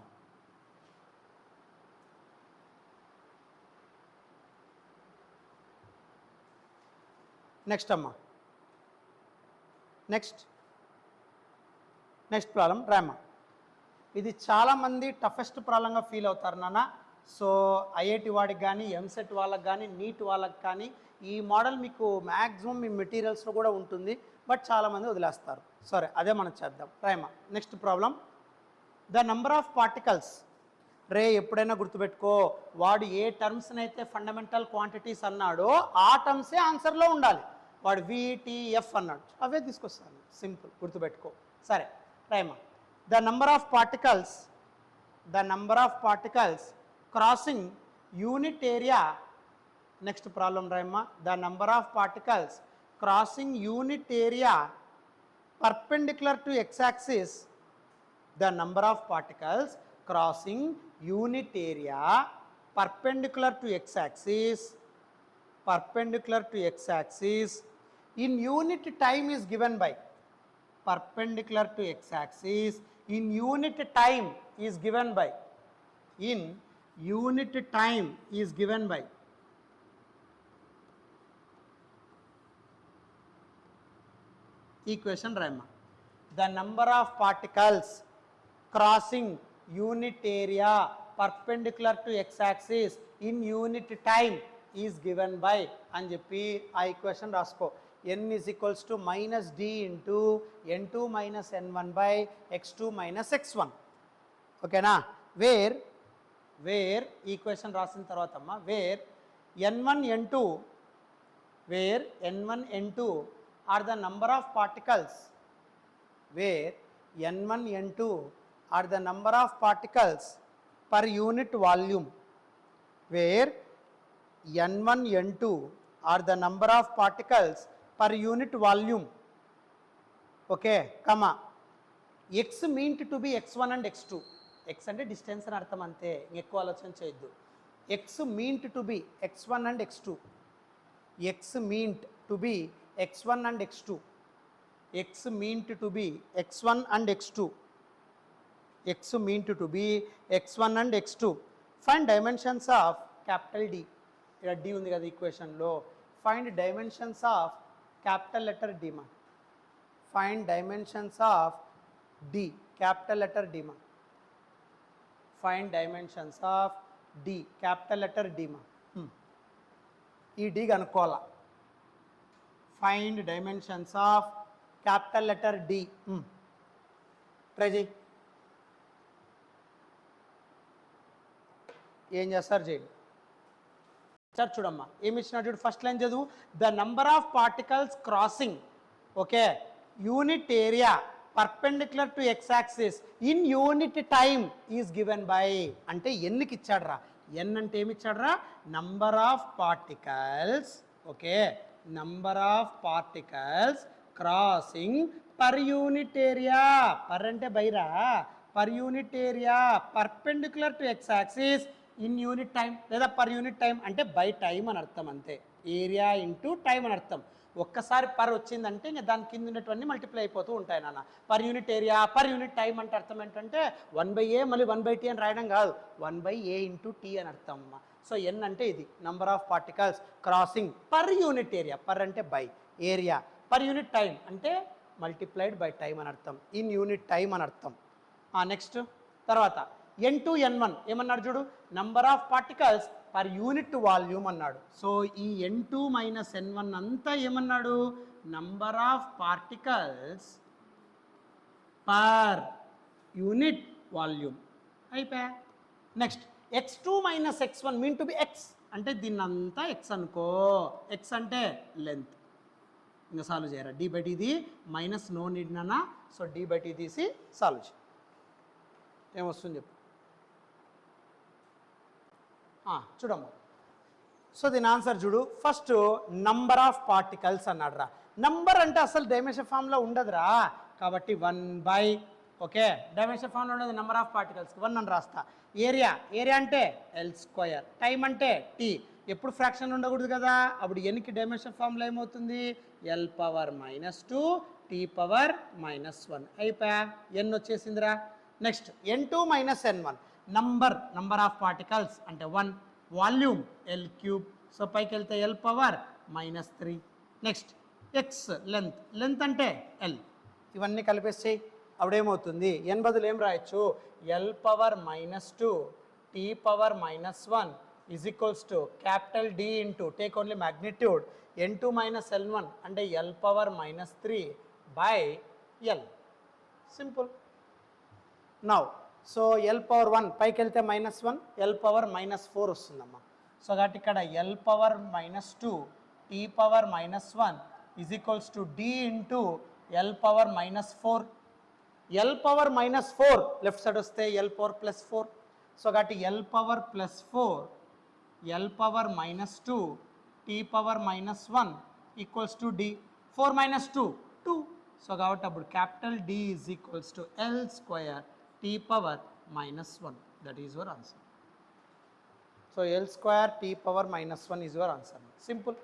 A: నెక్స్ట్ అమ్మా. నెక్స్ట్ ప్రాబ్లం రామ్మా. ఇది చాలామంది టఫెస్ట్ ప్రాబ్లంగా ఫీల్ అవుతారు నాన్న. సో IIT వాడికి కానీ, ఎంసెట్ వాళ్ళకి కానీ, నీట్ వాళ్ళకి కానీ ఈ మోడల్ మీకు మ్యాక్సిమం మీ మెటీరియల్స్లో కూడా ఉంటుంది, బట్ చాలామంది వదిలేస్తారు. సరే, అదే మనం చేద్దాం. రాయమ్మా. Next problem the number of particles. రే ఎప్పుడైనా గుర్తుపెట్టుకో, వాడు ఏ టర్మ్స్ని అయితే ఫండమెంటల్ క్వాంటిటీస్ అన్నాడో ఆ టర్మ్సే ఆన్సర్లో ఉండాలి. వాడు విటిఎఫ్ అన్నాడు, అవే తీసుకొస్తాను, సింపుల్, గుర్తుపెట్టుకో. సరే రైమా. The number of particles crossing unit area. Next problem రాయమ్మా. The number of particles crossing unit area perpendicular to x-axis. The number of particles crossing unit area perpendicular to x-axis in unit time is given by. Perpendicular to x-axis in unit time is given by. In unit time is given by. Equation Rama. The number of particles crossing unit area perpendicular to x-axis in unit time is given by అని చెప్పి ఆ equation రాసుకో. n is equals to minus d into n2 minus n1 by x2 minus x1. ఓకేనా? Wear equation రాసిన తర్వాత అమ్మా, wear n1 n2 are the number of particles, where n1 n2 are the number of particles per unit volume, where n1 n2 are the number of particles per unit volume. Okay, comma, x meant to be x1 and x2. x అంటే distance అని అర్థం అంతే, ఎక్కువ ఆలోచన చేయొద్దు. x meant to be x1 and x2. x meant to be x1 and x2. x meant to be x1 and x2. x meant to be x1 and x2. Find dimensions of capital D. ఇక్కడ D ఉంది కదా ఈక్వేషన్లో. Find dimensions of capital letter D ma. Find dimensions of D, capital letter D ma. Find dimensions of D, capital letter D ma. ఈ D కనుక్కోవాలా. Find dimensions of capital letter D. Try చేయి. ఏం చేస్తారు చేయండి. Sir చూడమ్మా ఏమి ఇచ్చినా చూడు. ఫస్ట్ లైన్ చదువు. The number of particles crossing, okay, unit area perpendicular to X axis in unit time is given by. అంటే ఎన్నికి ఇచ్చాడ్రా? ఎన్ అంటే ఏమి ఇచ్చాడ్రా? Number of particles, okay, number of particles crossing per unit area. Per అంటే బైరా, per unit area perpendicular to X axis in unit time, లేదా per unit time అంటే బై టైం అని అర్థం అంతే. ఏరియా ఇంటూ టైం అని అర్థం. ఒక్కసారి పర్ వచ్చిందంటే ఇంకా దాని కింద ఉన్నటువంటి మల్టిప్లై అయిపోతూ ఉంటాయి నాన్న. Per unit area, per unit time అంటే అర్థం ఏంటంటే 1/a మళ్ళీ 1/t అని రాయడం కాదు, 1/a ఇంటూ టీ అని అర్థం అమ్మ. సో ఎన్ అంటే ఇది number of particles crossing per unit area. Per అంటే by, area, per unit time అంటే మల్టిప్లైడ్ బై టైం అని అర్థం, ఇన్ యూనిట్ టైం అని అర్థం. నెక్స్ట్ తర్వాత n2 n1 ఏమన్నాడు చూడు? Number of particles per unit volume అన్నాడు. సో ఈ n2 మైనస్ n1 అంతా ఏమన్నాడు? Number of particles per unit volume. అయిపోయా. Next x2 minus x1 mean to be x అంటే దీన్నంతా x అనుకో. x అంటే లెంత్. ఇంకా సాల్వ్ చేయరా? d by T minus no need నానా. సో d బై టీ తీసి సాల్వ్ చేయి. ఏమొస్తుంది చెప్పు. చూడమ్మా. సో దీని ఆన్సర్ చూడు. ఫస్ట్ నంబర్ ఆఫ్ పార్టికల్స్ అన్నాడు రా. నంబర్ అంటే అసలు డైమెన్షన్ ఫామ్లో ఉండదురా, కాబట్టి 1/, ఓకే, డైమెన్షన్ ఫామ్లో ఉండదు. నెంబర్ ఆఫ్ పార్టికల్స్ 1 అని రాస్తా. ఏరియా అంటే L², టైం అంటే T. ఎప్పుడు ఫ్రాక్షన్ ఉండకూడదు కదా, అప్పుడు ఎన్కి డైమెన్షన్ ఫామ్లో ఏమవుతుంది? L⁻⁻2 T⁻⁻1 అయిపోయా. ఎన్ వచ్చేసిందిరా. Next n2 minus n1 number of particles అంటే 1, వాల్యూమ్ L3. సో పైకి వెళ్తే L⁻⁻3. నెక్స్ట్ ఎక్స్ లెంత్ అంటే L. ఇవన్నీ కలిపేసి అప్పుడేమవుతుంది? n బదులు ఏం రాయొచ్చు? L⁻⁻2 T⁻⁻1 is equals to capital D into take only magnitude n2 minus n1 అంటే L⁻⁻3 by L. Simple. Now so L power 1 పైకి వెళ్తే -1, ఎల్ పవర్ -4 వస్తుందమ్మా. సో కాబట్టి ఇక్కడ L power -2 T power -1 is equals to D into L power -4. L power -4 left side వస్తే L power +4. So కాబట్టి L power +4 L power -2 T power -1 equals to D. 4 - 2 2. So కాబట్టి అప్పుడు capital D is equals to L square T power -1. That is your answer. So L square T power -1 is your answer. Simple.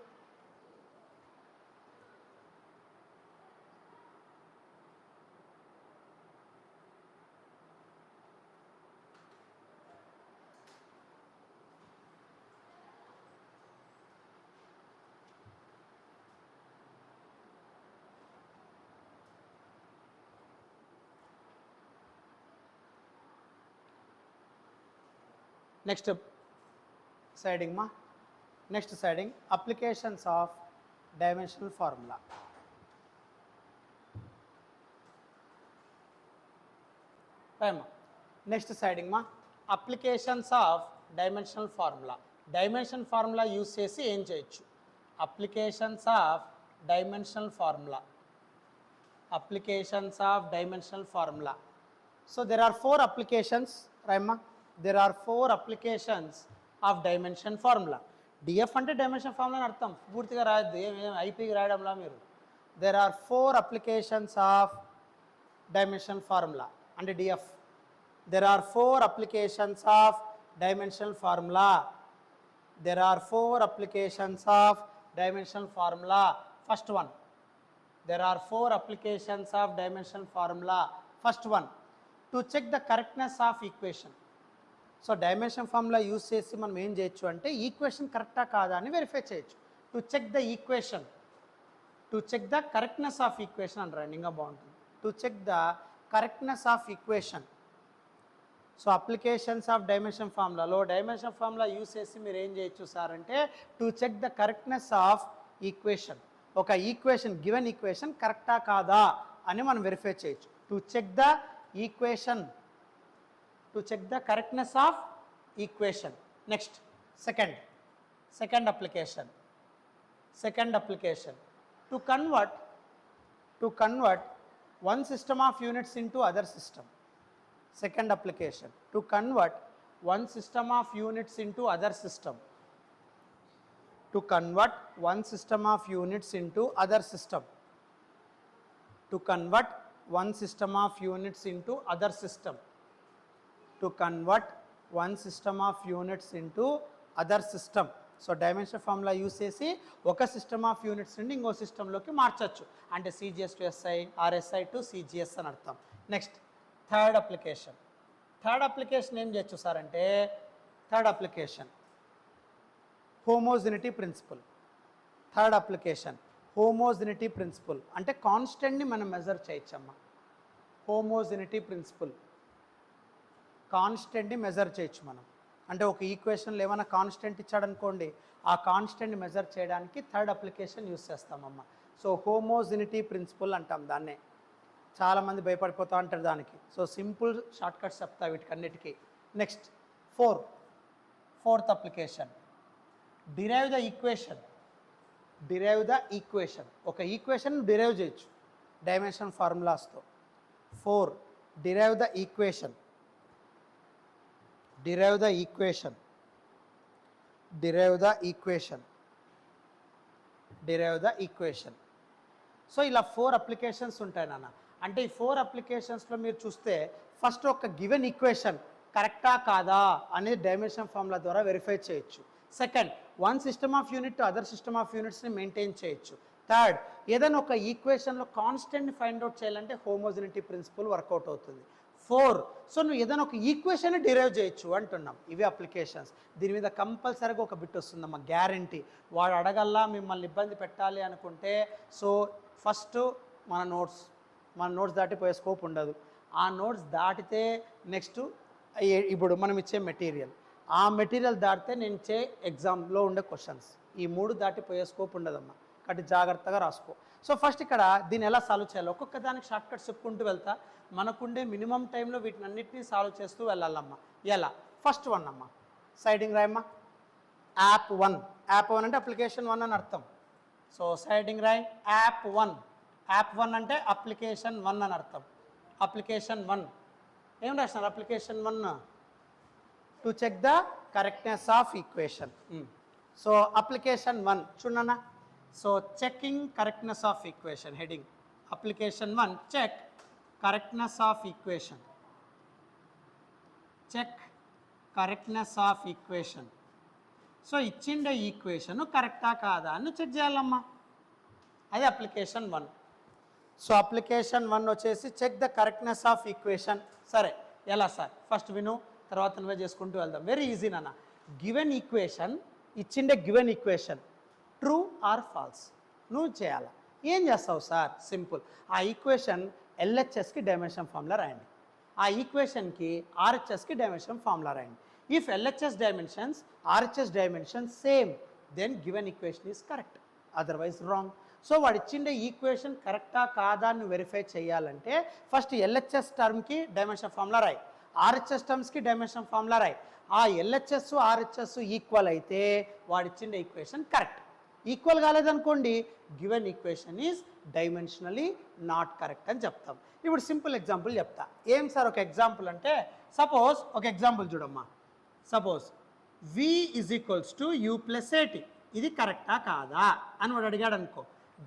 A: Next siding మా. Next siding applications of dimensional formula. Next siding మా applications of dimensional formula. Dimension formula use చేసి ఏం చేయొచ్చు? Applications of dimensional formula. Applications of dimensional formula. So there are 4 applications రైమా. there are 4 applications of dimension formula. df అంటే dimension formula అని అర్థం. పూర్తిగా రాయద్దు, ఐపీకి రాయడంలా మీరు. there are 4 applications of dimension formula అంటే df. there are 4 applications of dimensional formula. there are 4 applications of dimensional formula. First one, there are 4 applications of dimensional formula. First one, to check the correctness of equation. So dimension formula use చేసి మనం ఏం చేయొచ్చు అంటే equation కరెక్టా కాదా అని verify చేయొచ్చు. To check the equation, to check the correctness of equation అని రన్నింగ్గా బాగుంటుంది. To check the correctness of equation. So applications of dimension ఫార్ములాలో డైమెన్షన్ ఫార్ములా యూజ్ చేసి మీరు ఏం చేయొచ్చు సార్ అంటే to check the correctness of equation. ఒక ఈక్వేషన్, గివెన్ ఈక్వేషన్ కరెక్టా కాదా అని మనం వెరిఫై చేయొచ్చు. To check the equation, to check the correctness of equation. Next, second application. To convert one system of units into other system. Second application, to convert one system of units into other system. To convert one system of units into other system. To convert one system of units into other system. To convert one system of units into other system. So dimension formula use చేసి ఒక system of units నుండి ఇంకో సిస్టంలోకి మార్చచ్చు. అంటే CGS to SI, or SI to CGS అని అర్థం. Next third application ఏం చేయొచ్చు సార్ అంటే third application homogeneity principle. Third application homogeneity principle అంటే కాన్స్టెంట్ని మనం మెజర్ చేయొచ్చమ్మా. హోమోజినిటీ ప్రిన్సిపల్, కాన్స్టెంట్ని మెజర్ చేయొచ్చు మనం. అంటే ఒక ఈక్వేషన్లో ఏమైనా కాన్స్టెంట్ ఇచ్చాడనుకోండి, ఆ కాన్స్టెంట్ని మెజర్ చేయడానికి థర్డ్ అప్లికేషన్ యూస్ చేస్తామమ్మా. సో హోమోజినిటీ ప్రిన్సిపల్ అంటాం దాన్నే. చాలామంది భయపడిపోతూ ఉంటారు దానికి. సో సింపుల్ షార్ట్ కట్స్ చెప్తా వీటికన్నిటికీ. Next fourth application derive the equation. ఒక ఈక్వేషన్ డిరైవ్ చేయొచ్చు డైమెన్షన్ ఫార్ములాస్తో. 4 డిరైవ్ ద ఈక్వేషన్. సో ఇలా 4 అప్లికేషన్స్ ఉంటాయి నాన్న. అంటే ఈ 4 అప్లికేషన్స్లో మీరు చూస్తే ఫస్ట్ ఒక గివెన్ ఈక్వేషన్ కరెక్టా కాదా అనేది డైమెన్షన్ ఫార్ములా ద్వారా వెరిఫై చేయొచ్చు. Second, one system of unit to other system of యూనిట్స్ని మెయింటైన్ చేయొచ్చు. థర్డ్, ఏదైనా ఒక ఈక్వేషన్లో కాన్స్టెంట్ని ఫైండ్ అవుట్ చేయాలంటే హోమోజినిటీ ప్రిన్సిపల్ వర్కౌట్ అవుతుంది. 4, సో నువ్వు ఏదైనా ఒక ఈక్వేషన్ డిరైవ్ చేయొచ్చు అంటున్నాం. ఇవి అప్లికేషన్స్. దీని మీద కంపల్సరీగా ఒక బిట్ వస్తుందమ్మా, గ్యారంటీ. వాడు అడగల్లా మిమ్మల్ని ఇబ్బంది పెట్టాలి అనుకుంటే సో ఫస్ట్ మన నోట్స్ దాటిపోయే స్కోప్ ఉండదు. ఆ నోట్స్ దాటితే నెక్స్ట్ ఇప్పుడు మనం ఇచ్చే మెటీరియల్, ఆ మెటీరియల్ దాటితే నేను ఇచ్చే ఎగ్జామ్లో ఉండే క్వశ్చన్స్, ఈ 3 దాటిపోయే స్కోప్ ఉండదమ్మా. కాబట్టి జాగ్రత్తగా రాసుకో. సో ఫస్ట్ ఇక్కడ దీన్ని ఎలా సాల్వ్ చేయాలి ఒక్కొక్క దానికి షార్ట్ కట్స్ చెప్పుకుంటూ వెళ్తా మనకుండే మినిమం టైంలో వీటిని అన్నిటినీ సాల్వ్ చేస్తూ వెళ్ళాలమ్మా. ఎలా? ఫస్ట్ వన్ అమ్మా, సైడింగ్ రాయమ్మా. యాప్ వన్ అంటే అప్లికేషన్ 1 అని అర్థం. సో సైడింగ్ రాయ్ యాప్ వన్ అంటే అప్లికేషన్ 1 అని అర్థం. అప్లికేషన్ 1 ఏం రాసినారు? Application 1 to check the correctness of equation. So application 1 చూడన్నా. So checking correctness of equation heading. Application 1 check correctness of equation. Check correctness of equation. So ఇచ్చిండే equation కరెక్టా కాదా అని చెక్ చేయాలమ్మా. అది అప్లికేషన్ 1. సో అప్లికేషన్ 1 వచ్చేసి check the correctness of equation. సరే ఎలా సార్? ఫస్ట్ విను, తర్వాత నువ్వే చేసుకుంటూ వెళ్దాం. వెరీ ఈజీ నాన్న. గివెన్ ఈక్వేషన్, ఇచ్చిండే given equation true or false నువ్వు చేయాలా. ఏం చేస్తావు సార్? సింపుల్. ఆ ఈక్వేషన్ ఎల్హెచ్ఎస్కి డైమెన్షన్ ఫార్ములా రాయండి. ఆ ఈక్వేషన్కి ఆర్హెచ్ఎస్కి డైమెన్షన్ ఫార్ములా రాయండి. If LHS dimensions RHS dimension same then given equation is correct, otherwise wrong. So వాడు ఇచ్చిండే ఈక్వేషన్ కరెక్టా కాదా అని వెరిఫై చేయాలంటే ఫస్ట్ ఎల్హెచ్ఎస్ టర్మ్కి డైమెన్షన్ ఫార్ములా రాయి, ఆర్హెచ్ఎస్ టర్మ్స్కి డైమెన్షన్ ఫార్ములా రాయి. ఆ ఎల్హెచ్ఎస్ ఆర్హెచ్ఎస్ ఈక్వల్ అయితే వాడు ఇచ్చిండే ఈక్వేషన్ కరెక్ట్. ఈక్వల్ కాలేదనుకోండి given equation is dimensionally not correct అని చెప్తాం. ఇప్పుడు సింపుల్ ఎగ్జాంపుల్ చెప్తా. ఏం సార్ ఒక ఎగ్జాంపుల్ అంటే, సపోజ్ ఒక ఎగ్జాంపుల్ చూడమ్మా. Suppose v is equals to u plus ఏటీ. ఇది కరెక్టా కాదా అని వాడు అడిగాడు అనుకో.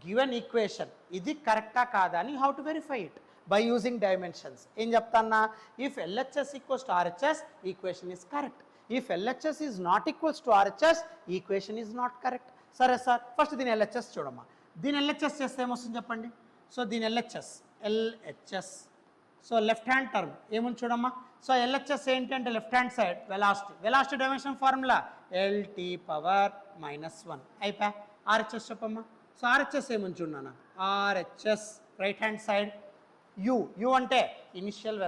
A: గివెన్ ఈక్వేషన్ ఇది కరెక్టా కాదా అని how to verify it? By using dimensions. ఏం చెప్తాన్నా? If LHS equals to RHS equation is correct. If LHS is not equals to RHS equation is not correct. సరే సార్, ఫస్ట్ దీని ఎల్హెచ్ఎస్ చూడమ్మా. దీని ఎల్హెచ్ఎస్ చేస్తే ఏమొస్తుంది చెప్పండి? సో దీని LHS so left hand term ఏముంది చూడమ్మా. సో ఎల్హెచ్ఎస్ ఏంటి అంటే left hand side velocity dimension formula LT power -1 అయిపోయా. ఆర్హెచ్ఎస్ చెప్పమ్మా. సో ఆర్హెచ్ఎస్ ఏముంది చూడన్నా. RHS right hand side u అంటే ఇనిషియల్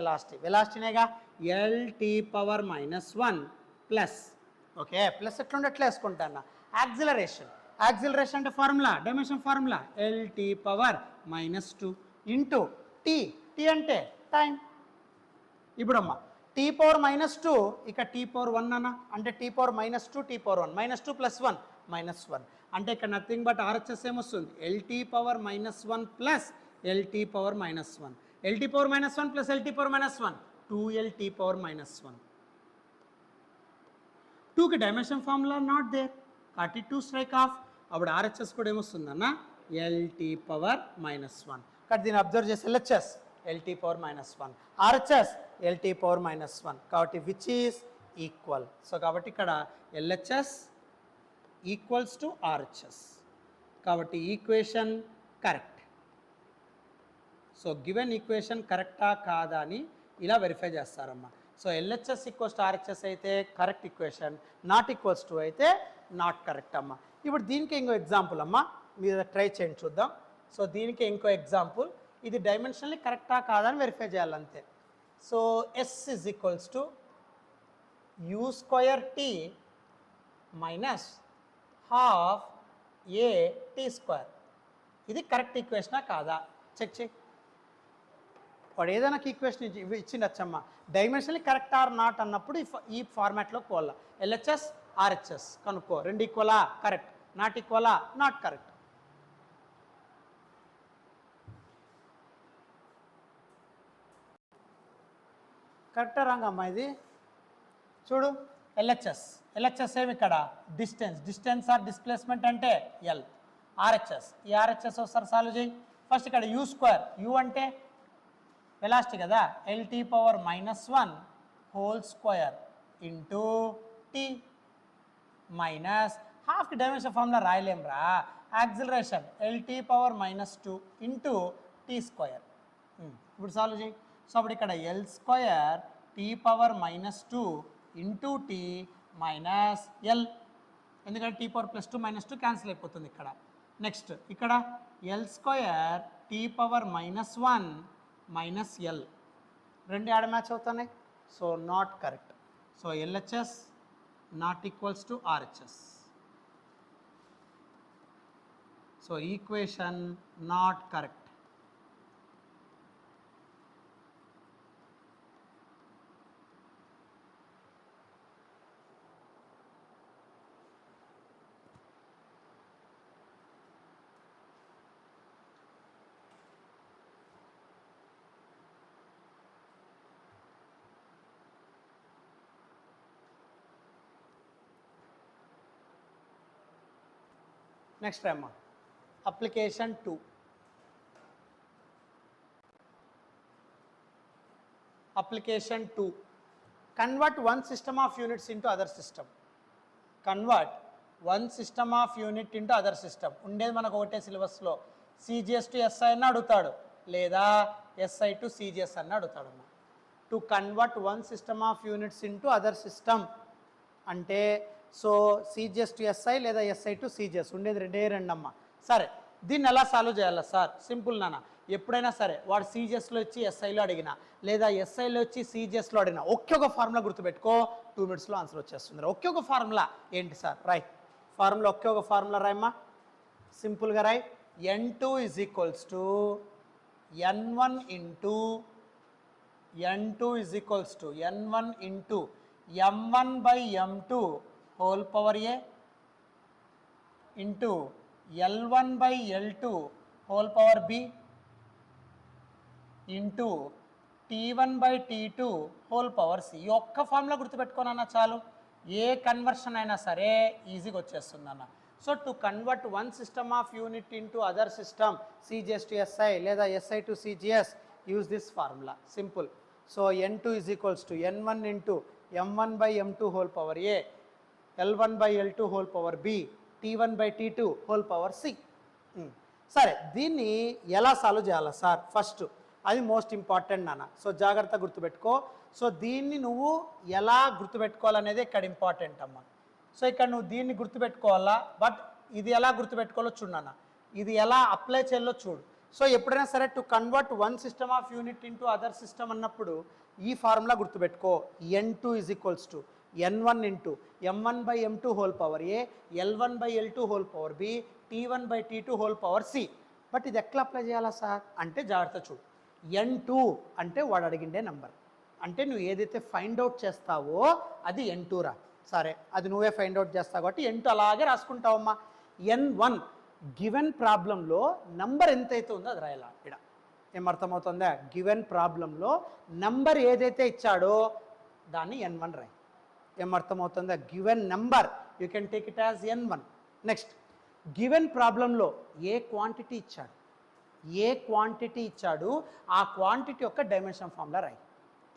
A: వెలాసిటీనేగా. LT power -1 plus, okay plus ఎట్లుండే ఎట్లా వేసుకుంటా. యాక్సిలరేషన్ అంటే formula dimension formula LT power -2 into t అంటే టైం. ఇప్పుడమ్మా టీ పవర్ -2 ఇక టీ పవర్ 1 అన్న అంటే T power -2 T power 1 -2 plus 1 -1 అంటే ఇక్కడ నథింగ్ బట్ ఆర్హెచ్ఎస్ ఏమొస్తుంది? LT power -1 plus LT power -1. LT power -1 plus LT power -1 2LT power -1. 2కి dimension formula not there కాబట్టి 2 స్ట్రైక్ ఆఫ్. అప్పుడు ఆర్హెచ్ఎస్ కూడా ఏమొస్తుందన్న? LT power -1. కాబట్టి దీన్ని అబ్జర్వ్ చేసి LHS LT power -1, RHS LT power -1 కాబట్టి which is equal. So కాబట్టి ఇక్కడ ఎల్హెచ్ఎస్ ఈక్వల్స్ టు ఆర్హెచ్ఎస్ కాబట్టి equation correct. So given equation కరెక్టా కాదా అని ఇలా వెరిఫై చేస్తారమ్మా. So LHS equals to RHS అయితే correct equation, not equals to అయితే నాట్ కరెక్ట్ అమ్మా. ఇప్పుడు దీనికి ఇంకో ఎగ్జాంపుల్ అమ్మా, మీరు ట్రై చేయండి చూద్దాం. సో దీనికి ఇంకో ఎగ్జాంపుల్, ఇది డైమెన్షనల్లీ కరెక్టా కాదా అని వెరిఫై చేయాలంతే. So S is equals to u² t minus ½ AT². ఇది కరెక్ట్ ఈక్వేషనా కాదా చెక్ చేయి. వాడు ఏదైనా ఈక్వేషన్ ఇచ్చిండొచ్చమ్మా. డైమెన్షనల్లీ కరెక్ట్ ఆర్ నాట్ అన్నప్పుడు ఈ ఫార్మాట్లో పోవాలా. ఎల్హెచ్ఎస్ ఆర్హెచ్ఎస్ కనుక్కో. రెండు ఈక్వలా? కరెక్ట్. నాట్ ఈక్వలా? Not correct. కరెక్టా రాంగ్ అమ్మా ఇది? చూడు ఎల్హెచ్ఎస్ ఏమి ఇక్కడ డిస్టెన్స్ ఆర్ డిస్ప్లేస్మెంట్ అంటే ఎల్. ఆర్హెచ్ఎస్ ఈ ఆర్హెచ్ఎస్ ఒకసారి సాల్వ్ చేయి. ఫస్ట్ ఇక్కడ u² u అంటే వెలాసిటీ కదా. LT power -1 whole square into t minus హాఫ్కి డైమెన్షన్ ఫార్ములా రాయలేం రా. Acceleration LT power -2 into T². ఇప్పుడు సాల్వ్ చేయి. సో అప్పుడు ఇక్కడ L² T power -2 into T minus L, ఎందుకంటే T పవర్ +2 -2 క్యాన్సిల్ అయిపోతుంది ఇక్కడ. నెక్స్ట్ ఇక్కడ L² T power -1 minus L రెండు యాడ్ మ్యాచ్ అవుతున్నాయి. So not correct. So LHS not equals to RHS. So equation not correct. Next అమ్మా application 2. Application 2, convert one system of units into other system. Convert one system of unit into other system. ఉండేది మనకు ఒకటే సిలబస్లో, CGS to SI అని అడుగుతాడు, లేదా SI to CGS అని అడుగుతాడు. To convert one system of units into other system అంటే సో సిజిఎస్ టు ఎస్ఐ లేదా ఎస్ఐ టు సిజిఎస్, ఉండేది రెండమ్మ. సరే, దీన్ని ఎలా సాల్వ్ చేయాలా సార్? సింపుల్ నాన్న, ఎప్పుడైనా సరే వాడు సిజిఎస్లో వచ్చి ఎస్ఐలో అడిగినా లేదా ఎస్ఐలో వచ్చి సిజిఎస్లో అడిగినా ఒకే ఒక ఫార్ములా గుర్తుపెట్టుకో, 2 minutesలో ఆన్సర్ వచ్చేస్తుంది. ఒకే ఒక ఫార్ములా ఏంటి సార్? రాయ్ ఫార్ములా, ఒకే ఒక ఫార్ములా రాయమ్మా, సింపుల్గా రాయ్. n2 is equals to n1 into n2 is equals to n1 into m1 by m2 whole power A into L1 by L2 whole power B into T1 by T2 whole power C. ఈ ఒక్క formula గుర్తుపెట్టుకోనన్నా చాలు, ఏ conversion అయినా సరే ఈజీగా వచ్చేస్తుంది అన్న. So to convert one system of unit into other system, CGS to SI లేదా SI to CGS, use this formula, simple. So n2 is equals to n1 into m1 by m2 whole power A, L1 by L2 whole power B, T1 by T2 whole power C. సరే, దీన్ని ఎలా solve చేయాలా sir? First అది most important నాన్న, so జాగ్రత్త గుర్తుపెట్టుకో. So దీన్ని నువ్వు ఎలా గుర్తుపెట్టుకోవాలనేది ఇక్కడ ఇంపార్టెంట్ అమ్మ. సో ఇక్కడ నువ్వు దీన్ని గుర్తుపెట్టుకోవాలా, బట్ ఇది ఎలా గుర్తుపెట్టుకోవాలో చూడు నాన్న, ఇది ఎలా అప్లై చేయాలో చూడు. సో ఎప్పుడైనా సరే to convert one system of unit into other system అన్నప్పుడు ఈ ఫార్ములా గుర్తుపెట్టుకో. n2 is equals to n1 into m1 by m2 whole power A, L1 by L2 whole power B, T1 by T2 whole power C. But ఇది ఎట్లా apply చేయాలా sir అంటే జాగ్రత్త చూడు. n2 అంటే వాడు అడిగిండే నెంబర్, అంటే నువ్వు ఏదైతే ఫైండ్ అవుట్ చేస్తావో అది n2 రా. సరే, అది నువ్వే ఫైండ్ అవుట్ చేస్తావు కాబట్టి n2 అలాగే రాసుకుంటావమ్మా. n1 గివెన్ ప్రాబ్లంలో నంబర్ ఎంతైతే ఉందో అది రాయాల. ఇక్కడ ఏమర్థమవుతుందా? గివెన్ ప్రాబ్లంలో నంబర్ ఏదైతే ఇచ్చాడో దాన్ని n1 రాయి. ఏమర్థమవుతుందా? Given number you can take it as n1. Next, given ప్రాబ్లంలో ఏ క్వాంటిటీ ఇచ్చాడు, ఏ క్వాంటిటీ ఇచ్చాడు ఆ క్వాంటిటీ యొక్క డైమెన్షన్ ఫార్ములా రాయి.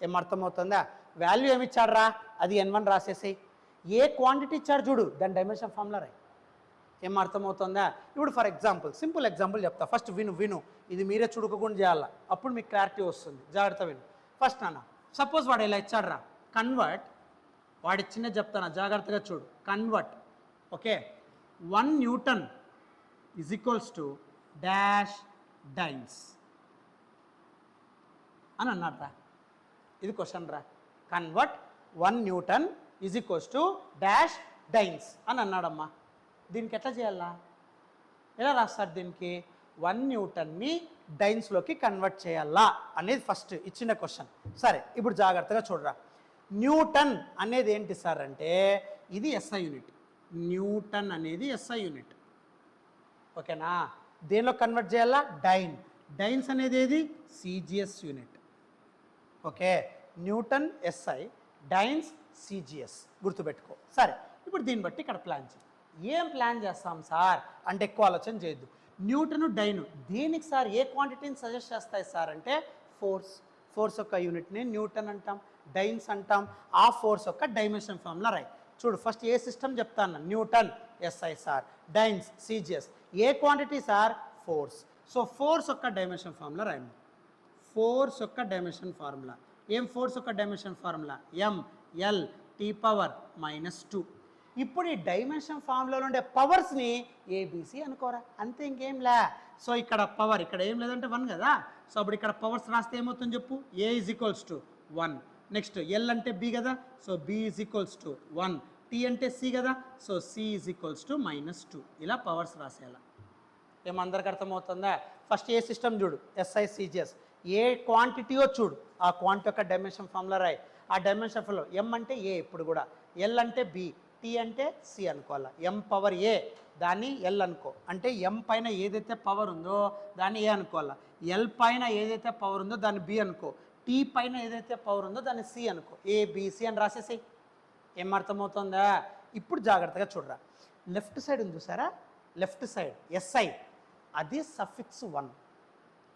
A: ఏమర్థమవుతుందా? వాల్యూ ఏమి ఇచ్చాడు రా, అది n1 రాసేసేయి. ఏ క్వాంటిటీ ఇచ్చాడు చూడు, దాని డైమెన్షన్ ఫార్ములా రాయి. ఏమర్థమవుతుందా? ఇప్పుడు ఫర్ ఎగ్జాంపుల్, సింపుల్ ఎగ్జాంపుల్ చెప్తా, ఫస్ట్ విను, ఇది మీరే చుడుకోకుండా చేయాలా, అప్పుడు మీకు క్లారిటీ వస్తుంది. జాగ్రత్త విను. ఫస్ట్ నాన్న, సపోజ్ వాడు ఇలా ఇచ్చాడు రా, కన్వర్ట్, వాడి చిన్న చెప్తాను జాగ్రత్తగా చూడు. Convert, okay, 1 Newton is equals to dash dynes అని అన్నాడు రా. ఇది క్వశ్చన్ రా. Convert 1 Newton is equals to dash dynes అని అన్నాడమ్మా. దీనికి ఎట్లా చేయాలా, ఎలా రాస్తాడు? దీనికి 1 Newtonని డైన్స్లోకి కన్వర్ట్ చేయాలా అనేది ఫస్ట్ ఇచ్చిన క్వశ్చన్. సరే, ఇప్పుడు జాగ్రత్తగా చూడరా. న్యూటన్ అనేది ఏంటి సార్ అంటే ఇది ఎస్ఐ యూనిట్. న్యూటన్ అనేది ఎస్ఐ యూనిట్, ఓకేనా? దేనిలో కన్వర్ట్ చేయాలా? డైన్స్ అనేది ఏది? CGS unit, okay. Newton SI, dynes CGS, గుర్తుపెట్టుకో. సరే, ఇప్పుడు దీన్ని బట్టి ఇక్కడ ప్లాన్ చేయి. ఏం ప్లాన్ చేస్తాం సార్ అంటే ఎక్కువ ఆలోచన చేయొద్దు. న్యూటన్ డైన్ దేనికి సార్, ఏ క్వాంటిటీని సజెస్ట్ చేస్తాయి సార్ అంటే ఫోర్స్ యొక్క యూనిట్ని న్యూటన్ అంటాం, డైన్స్ అంటాం. ఆ ఫోర్స్ యొక్క డైమెన్షన్ ఫార్ములా రాయి. చూడు, ఫస్ట్ ఏ సిస్టమ్ చెప్తాను, Newton SI sir, dynes CGS, ఏ quantity sir? Force. So force యొక్క డైమెన్షన్ ఫార్ములా రాయండి. ఫోర్స్ యొక్క డైమెన్షన్ ఫార్ములా ఏం? ఫోర్స్ యొక్క డైమెన్షన్ ఫార్ములా ml T⁻⁻2. ఇప్పుడు ఈ డైమెన్షన్ ఫార్ములాలో ఉండే పవర్స్ని ఏబిసి అనుకోరా, అంతే, ఇంకేం లే. సో ఇక్కడ పవర్, ఇక్కడ ఏం లేదంటే 1 కదా. సో అప్పుడు ఇక్కడ పవర్స్ రాస్తే ఏమవుతుంది చెప్పు? a is equals to 1. Next L అంటే బి కదా, so B is equals to 1. T అంటే సి కదా, so C is equals to -2. ఇలా పవర్స్ రాసేయాల. ఏమందరికి అర్థమవుతుందా? ఫస్ట్ ఏ సిస్టమ్ చూడు, SI CGS. ఏ క్వాంటిటీయో చూడు, ఆ క్వాంటిటీ యొక్క డైమెన్షన్ ఫార్ములా రాయి. ఆ డైమెన్షన్ ఫార్ములా M అంటే A ఇప్పుడు కూడా, L అంటే B, T అంటే C అనుకోవాలా. M పవర్ A దాన్ని L అనుకో, అంటే M పైన ఏదైతే పవర్ ఉందో దాన్ని A అనుకోవాలా. L పైన ఏదైతే పవర్ ఉందో దాన్ని B అనుకో, T పైన ఏదైతే పవర్ ఉందో దాన్ని C అనుకో. ABC అని రాసేసి. ఏం అర్థమవుతుందా? ఇప్పుడు జాగ్రత్తగా చూడరా, లెఫ్ట్ సైడ్ ఉంది చూసారా, లెఫ్ట్ సైడ్ SI అది సఫిక్స్ 1.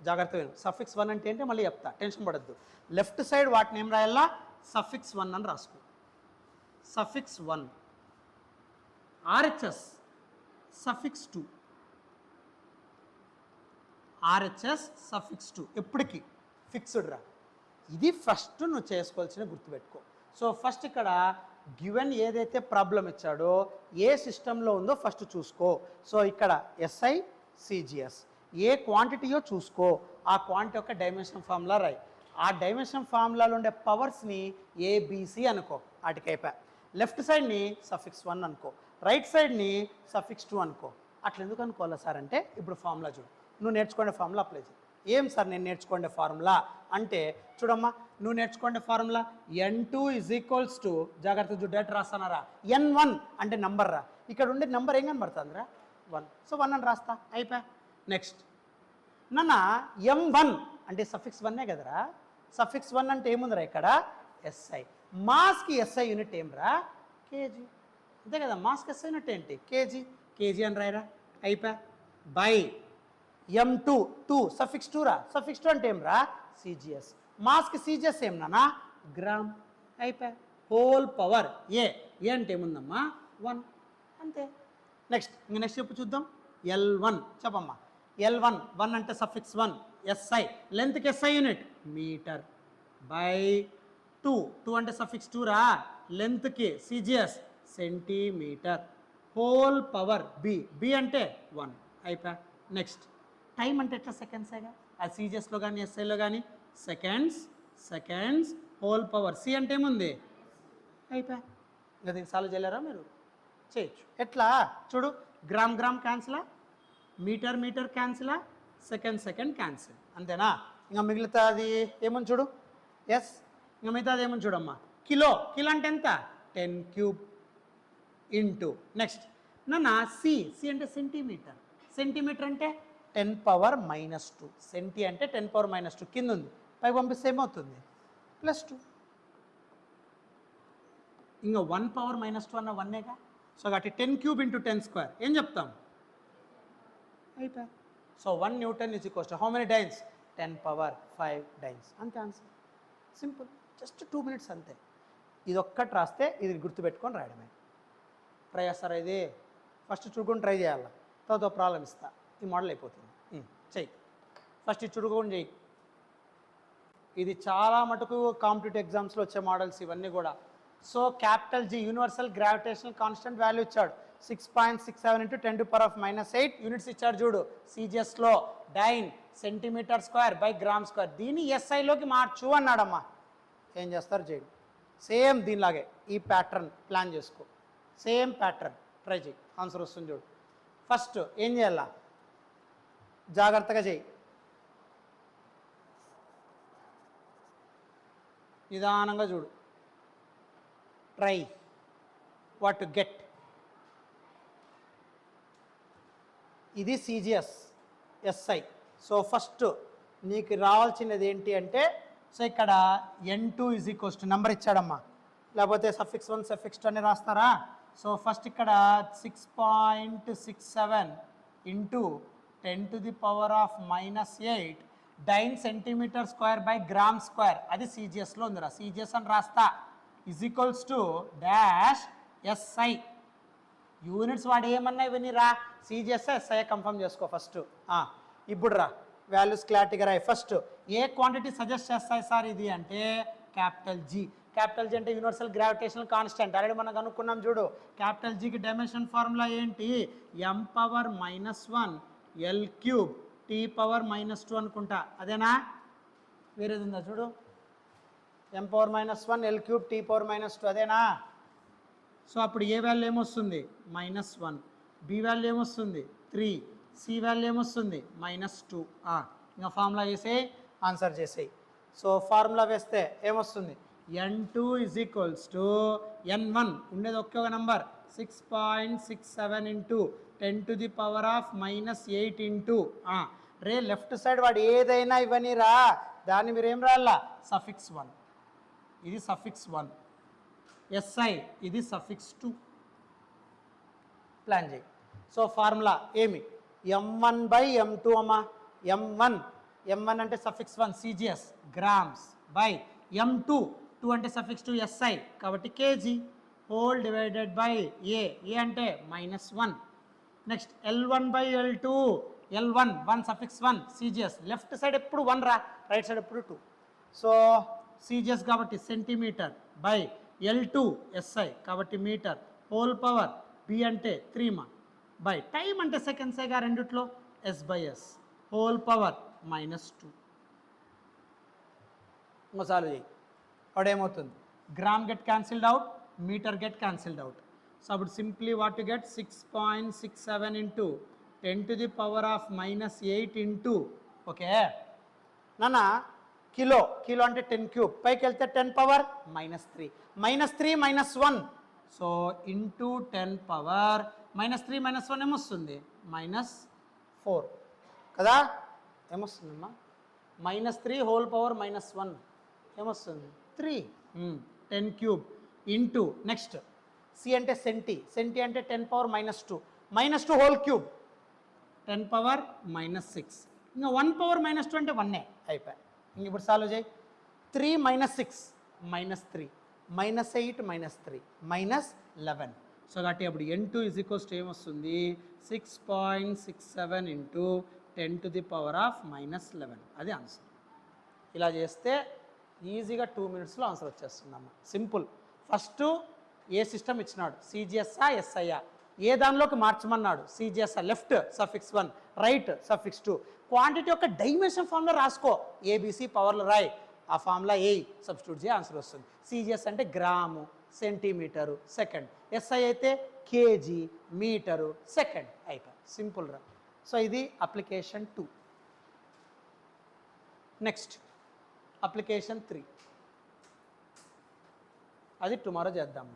A: జాగ్రత్తగా సఫిక్స్ 1 అంటే ఏంటి మళ్ళీ చెప్తా, టెన్షన్ పడద్దు. లెఫ్ట్ సైడ్ వాటిని ఏం రాయాలా, సఫిక్స్ 1 అని రాసుకో. Suffix 1. RHS suffix 2. RHS suffix 2 ఎప్పటికీ ఫిక్స్డ్ రా. ఇది ఫస్ట్ నువ్వు చేసుకోవాల్సిన గుర్తుపెట్టుకో. సో ఫస్ట్ ఇక్కడ గివెన్ ఏదైతే ప్రాబ్లం ఇచ్చాడో ఏ సిస్టంలో ఉందో ఫస్ట్ చూసుకో. సో ఇక్కడ SI CGS ఏ క్వాంటిటీయో చూసుకో, ఆ క్వాంటిటీ యొక్క డైమెన్షన్ ఫార్ములా రాయి. ఆ డైమెన్షన్ ఫార్ములాలో ఉండే పవర్స్ని ABC అనుకో, వాటికి అయిపోయా. లెఫ్ట్ సైడ్ని సఫిక్స్ 1 అనుకో, రైట్ సైడ్ని సఫిక్స్ 2 అనుకో. అట్లా ఎందుకు అనుకోవాలా సార్ అంటే, ఇప్పుడు ఫార్ములా చూడు, నువ్వు నేర్చుకునే ఫార్ములా అప్లై చేయి. ఏం సార్ నేను నేర్చుకునే ఫార్ములా అంటే, చూడమ్మా నువ్వు నేర్చుకునే ఫార్ములా N2 = జాగ్రత్త చూడు, డేట్ రాస్తానారా, N1 అంటే నంబర్ రా, ఇక్కడ ఉండే నెంబర్ ఏం కనబడుతుందిరా 1. సో 1 అని రాస్తా, అయిపోయా. నెక్స్ట్ నాన్న M1 అంటే సఫిక్స్ 1 కదరా, సఫిక్స్ 1 అంటే ఏముందిరా ఇక్కడ SI. మాస్కి SI యూనిట్ ఏమ్రా, కేజీ. అంతే కదా, మాస్కి SI యూనిట్ ఏంటి, కేజీ అని రాయరా, అయిపోయా. బై M2 సఫిక్స్ 2 రా, సఫిక్స్ 2 అంటే ఏమ్రా CGS. మాస్కి CGS ఏం నాన్న, గ్రామ్. అయిపోయా. హోల్ పవర్ ఏ అంటే ఏముందమ్మా 1, అంతే. నెక్స్ట్ చెప్పు చూద్దాం. L1 చెప్పమ్మా. L1 అంటే సఫిక్స్ 1 SI, లెంత్కి SI యూనిట్ మీటర్, బై 2 అంటే సఫిక్స్ 2 రా, లెంత్కి CGS centimetre, whole power B అంటే 1, అయిపోయా. నెక్స్ట్ టైం అంటే ఎట్లా సెకండ్సేగా, ఆ CGSలో కానీ SIలో కానీ సెకండ్స్, హోల్ పవర్ C అంటే ఏముంది, అయిపోయా. ఇంకా దీన్ని సాల్వ్ చేయలేరా మీరు, చేయొచ్చు. ఎట్లా చూడు, గ్రామ్ క్యాన్సిలా, మీటర్ క్యాన్సిలా, సెకండ్ క్యాన్సిల్, అంతేనా. ఇంకా మిగతాది ఏమని చూడు, ఇంకా మిగతాది ఏమని చూడమ్మా, కిలో అంటే ఎంత 10 క్యూబ్ ఇంటూ. నెక్స్ట్ నాన్న C అంటే సెంటీమీటర్ అంటే 10⁻². సెంటీ అంటే 10⁻², కింద ఉంది, పైకి పంపిస్తే ఏమవుతుంది +2. ఇంకా 1⁻² అన్న 1ఏగా. సో కాబట్టి 10 క్యూబ్ ఇంటూ 10² ఏం చెప్తాం, అయిపోయా. So 1 Newton = how many dynes, 10⁵ dynes, అంతే ఆన్సర్. సింపుల్, జస్ట్ 2 minutes అంతే. ఇది ఒక్కటి రాస్తే ఇది గుర్తుపెట్టుకొని రాయడమే. ట్రై చేస్తారా ఇది, ఫస్ట్ చూడుకొని ట్రై చేయాలా, తర్వాత ప్రాబ్లం ఇస్తా, ఈ మోడల్ అయిపోతుంది. చెయ్యి ఫస్ట్ ఇది చూడుకొని చెయ్యి. ఇది చాలా మటుకు కాంపిటేటివ్ ఎగ్జామ్స్లో వచ్చే మోడల్స్ ఇవన్నీ కూడా. So G universal gravitational constant value ఇచ్చాడు, 6.67 × 10⁻⁸ యూనిట్స్ ఇచ్చాడు చూడు. CGSలో డైన్ cm² g², దీన్ని SIలోకి మార్చు అన్నాడమ్మా. ఏం చేస్తారు చేయండి, సేమ్ దీనిలాగే ఈ ప్యాటర్న్ ప్లాన్ చేసుకో, సేమ్ ప్యాటర్న్ ట్రై చేయి, ఆన్సర్ వస్తుంది చూడు. ఫస్ట్ ఏం చేయాలా, జాగ్రత్తగా చేయి, నిదానంగా చూడు, ట్రై వాట్ టు గెట్. ఇది CGS SI. సో ఫస్ట్ నీకు రావాల్సినది ఏంటి అంటే, సో ఇక్కడ N2 = నెంబర్ ఇచ్చాడమ్మా, లేకపోతే సఫిక్స్ 1 సఫిక్స్ 2 అని రాస్తారా. సో ఫస్ట్ ఇక్కడ 6.67 × 10⁻⁸ డైన్ cm² g², అది CGSలో ఉందిరా, CGS అని రాస్తా, = SI. యూనిట్స్ వాడు ఏమన్నా ఇవన్నీ రా, CGS SI కన్ఫర్మ్ చేసుకో ఫస్ట్. ఇప్పుడు రా వాల్యూస్ క్లారిటీగా రాయి. ఫస్ట్ ఏ క్వాంటిటీ సజెస్ట్ చేస్తాయి సార్ ఇది అంటే, G అంటే యూనివర్సల్ గ్రావిటేషనల్ కాన్స్టెంట్, ఆల్రెడీ మనం కనుక్కున్నాం చూడు. Gకి డైమెన్షన్ ఫార్ములా ఏంటి, M⁻⁻1 L³ T⁻⁻2 అనుకుంటా, అదేనా, వేరేది ఉందా చూడు, M⁻⁻1 L³ T⁻⁻2 అదేనా. సో అప్పుడు ఏ వాల్యూ ఏమొస్తుంది, -1, B వాల్యూ ఏమొస్తుంది 3, సి వాల్యూ ఏమొస్తుంది -2. ఇంకా ఫార్ములా వేసేయి, ఆన్సర్ చేసేయి. సో ఫార్ములా వేస్తే ఏమొస్తుంది, n2 = n1 ఉండేది ఒకే ఒక నెంబర్ 6.67 ఇంటూ 10⁻⁻8 ఇంటూ రే లెఫ్ట్ సైడ్ వాడు ఏదైనా ఇవన్నీ రా, దాన్ని మీరు ఏం రాయాలా, సఫిక్స్ 1, ఇది సఫిక్స్ 1, SI ఇది సఫిక్స్ 2 ప్లాన్ చేయి. సో ఫార్ములా ఏమి, m1/m2 అమ్మా, m1 అంటే suffix 1 CGS grams by m2 2 అంటే సఫిక్స్ 2 SI కాబట్టి kg హోల్ డివైడెడ్ బై ఏ అంటే -1. Next L1/L2, L1 1 suffix 1 CGS left side ఎప్పుడు 1 రా, రైట్ సైడ్ ఎప్పుడు 2. సో CGS కాబట్టి సెంటీమీటర్ బై L2 SI కాబట్టి మీటర్ హోల్ పవర్ B అంటే 3 మా బై టైం అంటే సెకండ్సేగా రెండిట్లో S/S హోల్ పవర్ -2. ఇంకోసారి చేయి, అప్పుడేమవుతుంది, gram get cancelled out, metre get cancelled out. So అప్పుడు simply what to get 6.67 into 10⁻⁻8 into okay నాన్న కిలో అంటే 10³ పైకి వెళ్తే 10⁻³ -3 -1. సో ఇంటూ 10⁻³ -1 ఏమొస్తుంది, -4 కదా, ఏమొస్తుందమ్మా, -3 హోల్ పవర్ -1 ఏమొస్తుంది 3. 10³ ఇంటూ నెక్స్ట్ సి అంటే సెంటి అంటే 10⁻⁻2 -2 హోల్ క్యూబ్ 10⁻⁻6 ఇంకా 1⁻⁻2 అంటే 1 అయిపోయాయి. ఇంక ఇప్పుడు సాల్వ్ చేయి, 3 - 6 -3 -8 -3 -11. సో కాబట్టి అప్పుడు n2 ఏమొస్తుంది, 6.67 ఇంటూ 10⁻⁻11 అది ఆన్సర్. ఇలా చేస్తే ఈజీగా 2 మినిట్స్లో ఆన్సర్ వచ్చేస్తుందమ్మా, సింపుల్. ఫస్ట్ ఏ సిస్టమ్ ఇచ్చినాడు, CGSఆ SIఆ, ఏ దానిలోకి మార్చమన్నాడు, CGSఆ left suffix 1 right suffix 2, quantity యొక్క డైమెన్షన్ ఫార్ములా రాసుకో, ABC పవర్లు రాయి, ఆ ఫార్ములా ఏ సబ్స్టిట్యూట్ చేయి ఆన్సర్ వస్తుంది. CGS అంటే గ్రాము, సెంటీమీటరు, సెకండ్, SI అయితే కేజీ, మీటరు, సెకండ్ అయిపోయి సింపుల్ రా. సో ఇది అప్లికేషన్ 2. నెక్స్ట్ అప్లికేషన్ 3 అది టుమారో చేద్దాము.